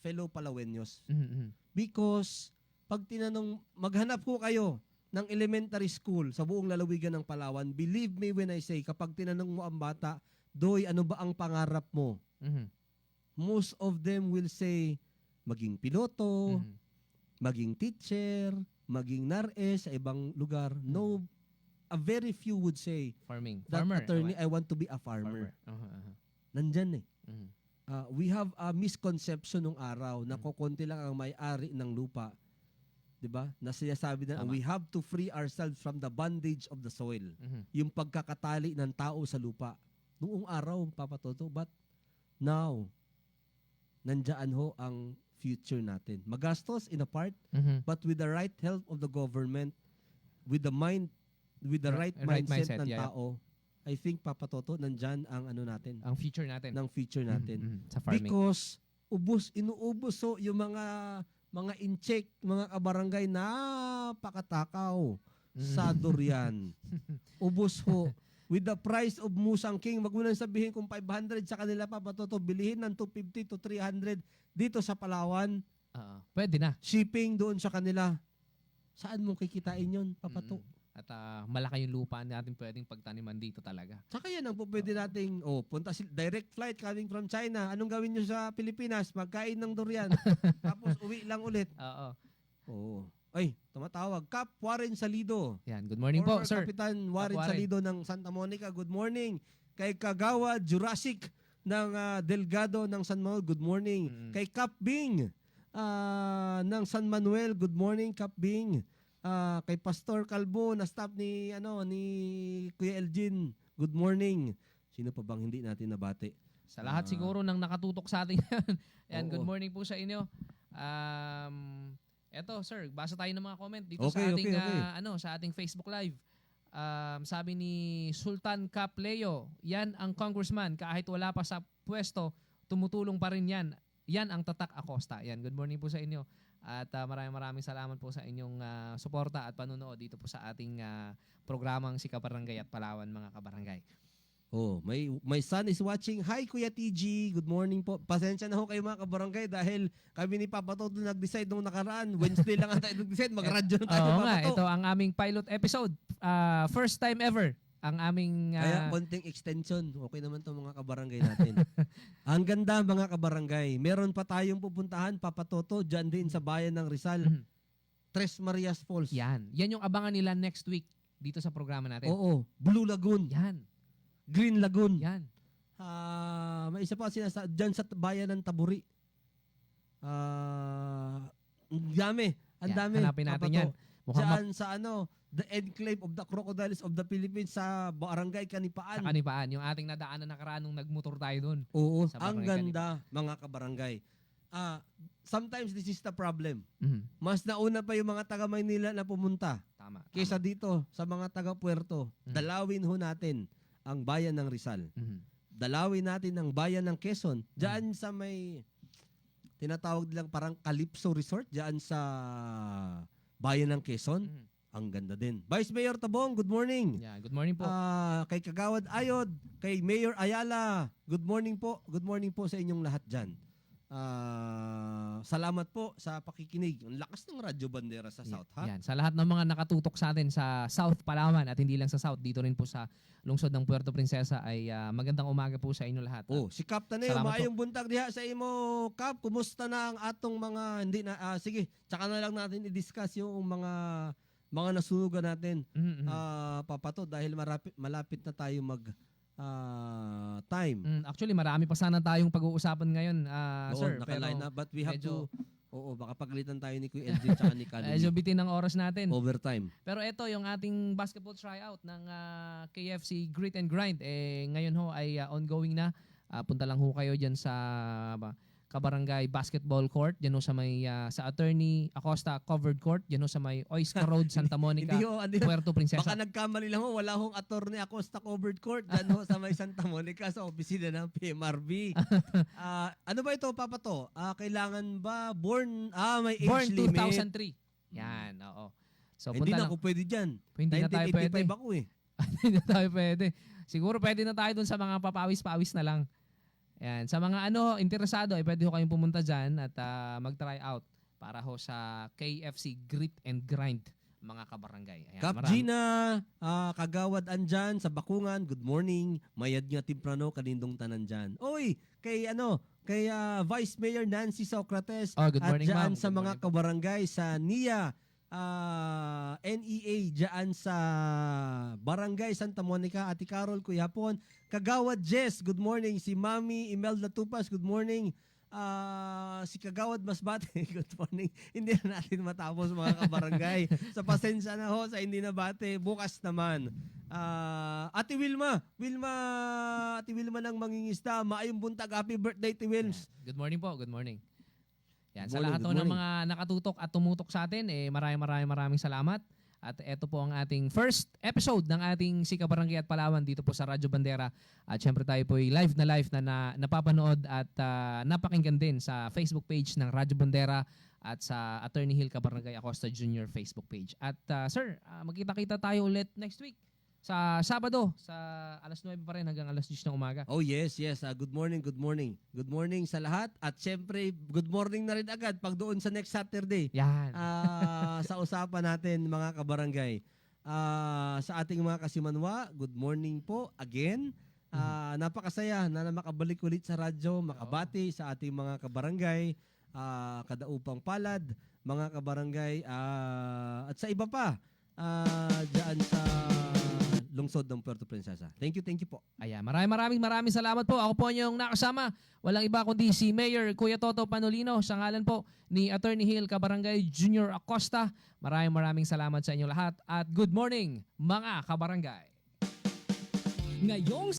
Speaker 1: fellow Palaweños.
Speaker 8: Mhm.
Speaker 1: Because, pag tinanong, maghanap ko kayo ng elementary school sa buong lalawigan ng Palawan, believe me when I say, kapag tinanong mo ang bata, Doy, ano ba ang pangarap mo?
Speaker 8: Mhm.
Speaker 1: Most of them will say, maging piloto,
Speaker 8: Mhm.
Speaker 1: maging teacher, maging nares sa ibang lugar. No, a very few would say,
Speaker 8: Farming.
Speaker 1: that
Speaker 8: Farmer.
Speaker 1: attorney, I want to be a farmer. Nandyan eh.
Speaker 8: Mhm.
Speaker 1: We have a misconception nung araw na kukunti lang ang may-ari ng lupa. 'Di ba? Na sinasabi na
Speaker 8: Tama.
Speaker 1: we have to free ourselves from the bondage of the soil.
Speaker 8: Mhm.
Speaker 1: Yung pagkakatali ng tao sa lupa. Noong araw, Papa Toto, but now, nandiyan ho ang future natin. Magastos in a part,
Speaker 8: Mhm.
Speaker 1: but with the right help of the government, with the right mindset ng
Speaker 8: yeah.
Speaker 1: tao, I think, Papa Toto, nandyan ang ano natin,
Speaker 8: Ang future natin.
Speaker 1: ng future natin.
Speaker 8: Mhm. Sa farming.
Speaker 1: Because inuubos so yung mga incheck, mga kabarangay, napakatakaw sa durian. Ubos ho. With the price of Musang King, wag mo nang sabihin kung 500 sa kanila, Papa Toto, bilihin ng 250 to 300 dito sa Palawan.
Speaker 8: Oo. Pwede na.
Speaker 1: Shipping doon sa kanila. Saan mo kikitain yun, Papa To?
Speaker 8: At malaki yung lupa natin pwedeng pagtaniman dito talaga.
Speaker 1: Saka yan ang pwede nating, direct flight coming from China. Anong gawin nyo sa Pilipinas? Magkain ng durian. Tapos uwi lang ulit.
Speaker 8: Oo.
Speaker 1: Oo. Ay, tumatawag. Cap Warren Salido.
Speaker 8: Yan. Good morning po,
Speaker 1: Former
Speaker 8: sir.
Speaker 1: Kapitan Warren
Speaker 8: Warren.
Speaker 1: Salido ng Santa Monica. Good morning. Kay Kagawa Jurassic ng Delgado ng San Manuel. Good morning. Kay Cap Bing ng San Manuel. Good morning, Cap Bing. Kay Pastor Calvo na staff ni Kuya Elgin. Good morning. Sino pa bang hindi natin nabati?
Speaker 8: Sa lahat siguro ng nakatutok sa atin yan. Yan,
Speaker 1: Oo.
Speaker 8: good morning po sa inyo. Eto, sir, basa tayo ng mga comment dito
Speaker 1: Okay,
Speaker 8: sa ating
Speaker 1: okay.
Speaker 8: sa ating Facebook Live. Sabi ni Sultan Capleo, yan ang congressman kahit wala pa sa pwesto, tumutulong pa rin yan. Yan ang Tatak Acosta. Yan, good morning po sa inyo. At maraming salamat po sa inyong suporta at panunood dito po sa ating programang Si Kabarangay at Palawan, mga kabarangay.
Speaker 1: Oh, my son is watching. Hi, Kuya TG. Good morning po. Pasensya na ho kayo mga kabarangay dahil kami ni Papa Toto nag-decide nung nakaraan. Wednesday lang ang tayo nag-decide. Mag-radyo na tayo,
Speaker 8: Oo
Speaker 1: Papa
Speaker 8: nga,
Speaker 1: Toto.
Speaker 8: ito ang aming pilot episode. First time ever. Ang aming...
Speaker 1: Kaya konting extension. Okay naman to mga kabarangay natin. Ang ganda mga kabarangay. Meron pa tayong pupuntahan, Papa Toto, dyan din sa bayan ng Rizal. Tres Marias Falls.
Speaker 8: Yan yung abangan nila next week dito sa programa natin.
Speaker 1: Oo. Blue Lagoon.
Speaker 8: Yan.
Speaker 1: Green Lagoon.
Speaker 8: Yan.
Speaker 1: May isa pa dyan sa bayan ng Taburi. Ang dami. Ang
Speaker 8: Yan,
Speaker 1: dami.
Speaker 8: hanapin natin
Speaker 1: Papa
Speaker 8: yan.
Speaker 1: To.
Speaker 8: Mukhang
Speaker 1: Diyan sa the enclave of the crocodiles of the Philippines sa Barangay Kanipaan.
Speaker 8: sa Kanipaan. Yung ating nadaanan nakaraan nung nagmotor tayo doon.
Speaker 1: Oo,
Speaker 8: Sa
Speaker 1: ang
Speaker 8: Barangay
Speaker 1: ganda mga kabarangay. Sometimes this is the problem.
Speaker 8: Mhm.
Speaker 1: Mas nauna pa yung mga taga Maynila na pumunta
Speaker 8: Tama.
Speaker 1: kaysa dito sa mga taga Puerto.
Speaker 8: Mhm.
Speaker 1: Dalawin ho natin ang bayan ng Rizal.
Speaker 8: Mhm.
Speaker 1: dalawin natin ang bayan ng Quezon. Diyan sa may tinatawag nilang parang Calypso Resort, diyan sa bayan ng Quezon. Ang ganda din. Vice Mayor Tabong, good morning.
Speaker 8: Yeah, good morning po.
Speaker 1: Kay Kagawad Ayod, kay Mayor Ayala, good morning po. Good morning po sa inyong lahat dyan. Salamat po sa pakikinig. Ang lakas ng Radyo Bandera sa South, ha?
Speaker 8: Yan, sa lahat ng mga nakatutok sa atin sa South Palawan at hindi lang sa South, dito rin po sa lungsod ng Puerto Princesa ay magandang umaga po sa inyo lahat.
Speaker 1: Oh, si Kap Taneo,
Speaker 8: Salamat
Speaker 1: maayong buntag diha sa imo, Kap. Kumusta na ang atong mga hindi na sige, tsaka na lang natin i-discuss yung mga nasunugan natin. Papato dahil malapit na tayo mag time.
Speaker 8: Actually, marami pa sana tayong pag-uusapan ngayon, sir.
Speaker 1: Naka-line
Speaker 8: Pero
Speaker 1: up, but we have
Speaker 8: medyo-
Speaker 1: baka pagalitan tayo ni Kuya LJ tsaka ni Kalini.
Speaker 8: medyo bitin ang oras natin.
Speaker 1: Overtime.
Speaker 8: Pero ito yung ating basketball tryout ng KFC Grit and Grind. Ngayon ho ay ongoing na. Punta lang ho kayo dyan sa Kabarangay Basketball Court. Dyan ho sa may sa Attorney Acosta Covered Court. Dyan ho sa may Oisca Road, Santa Monica,
Speaker 1: Hindi
Speaker 8: Puerto Princesa.
Speaker 1: baka nagkamali lang ho, wala hong Attorney Acosta Covered Court dyan ho sa may Santa Monica sa opisina ng PMRB. Ano ba ito, Papa to? Kailangan ba may age
Speaker 8: Born
Speaker 1: limit?
Speaker 8: 2003. Yan, oo. So,
Speaker 1: Hindi
Speaker 8: punta
Speaker 1: na
Speaker 8: lang.
Speaker 1: ako pwede dyan.
Speaker 8: Hindi na tayo
Speaker 1: 1985
Speaker 8: pwede.
Speaker 1: ako eh.
Speaker 8: Hindi na tayo pwede. Siguro pwede na tayo dun sa mga papawis-pawis na lang. Yan. Sa mga interesado, pwede ho kayong pumunta dyan at mag-try out para ho sa KFC Grit and Grind, mga kabarangay. Ayan,
Speaker 1: Kap
Speaker 8: marami.
Speaker 1: Gina, Kagawad andyan sa Bakungan, good morning. Mayad nga timprano, kanindong tanan dyan. Oy, kay Vice Mayor Nancy Socrates
Speaker 8: Good morning,
Speaker 1: at dyan
Speaker 8: ma'am.
Speaker 1: sa
Speaker 8: Good
Speaker 1: mga
Speaker 8: morning.
Speaker 1: kabarangay sa NIA, NEA dyan sa Barangay Santa Monica, Ate Carol, Kuya Hapon, Kagawad Jess, good morning. Si Mami Imelda Tupas, good morning. Si Kagawad Masbate, good morning. Hindi na natin matapos mga kabarangay. Sa pasensya na ho sa hindi na bate, bukas naman. Ate Wilma Ate Wilma ng Mangingisda, maayong buntag, happy birthday Ate Wilms.
Speaker 8: Good morning po, good morning. Yan,
Speaker 1: Good
Speaker 8: sa
Speaker 1: morning,
Speaker 8: lahat
Speaker 1: good
Speaker 8: po ng
Speaker 1: morning.
Speaker 8: mga nakatutok at tumutok sa atin, maraming salamat. At ito po ang ating first episode ng ating Sika Barangay at Palawan dito po sa Radyo Bandera. At syempre tayo po ay live na napapanood at napakinggan din sa Facebook page ng Radyo Bandera at sa Attorney Hill Kabarangay Acosta Jr. Facebook page. At sir, magkita-kita tayo ulit next week sa Sabado sa alas 9 pa rin hanggang alas 10 ng umaga.
Speaker 1: Oh yes. Good morning. Good morning sa lahat. At syempre, good morning na rin agad pag doon sa next Saturday.
Speaker 8: Yan.
Speaker 1: Sa usapan natin mga kabarangay. Sa ating mga kasimanwa, good morning po again. Napakasaya na makabalik ulit sa radyo, makabati sa ating mga kabarangay, kadaupang palad, mga kabarangay, at sa iba pa, dyan sa lungsod ng Puerto Princesa. Thank you po.
Speaker 8: Ayan, maraming salamat po. Ako po yung nakasama. Walang iba kundi si Mayor Kuya Toto Panolino sa ngalan po ni Attorney Hill Kabarangay Jr. Acosta. Maraming salamat sa inyo lahat at good morning mga kabarangay.
Speaker 2: Ngayong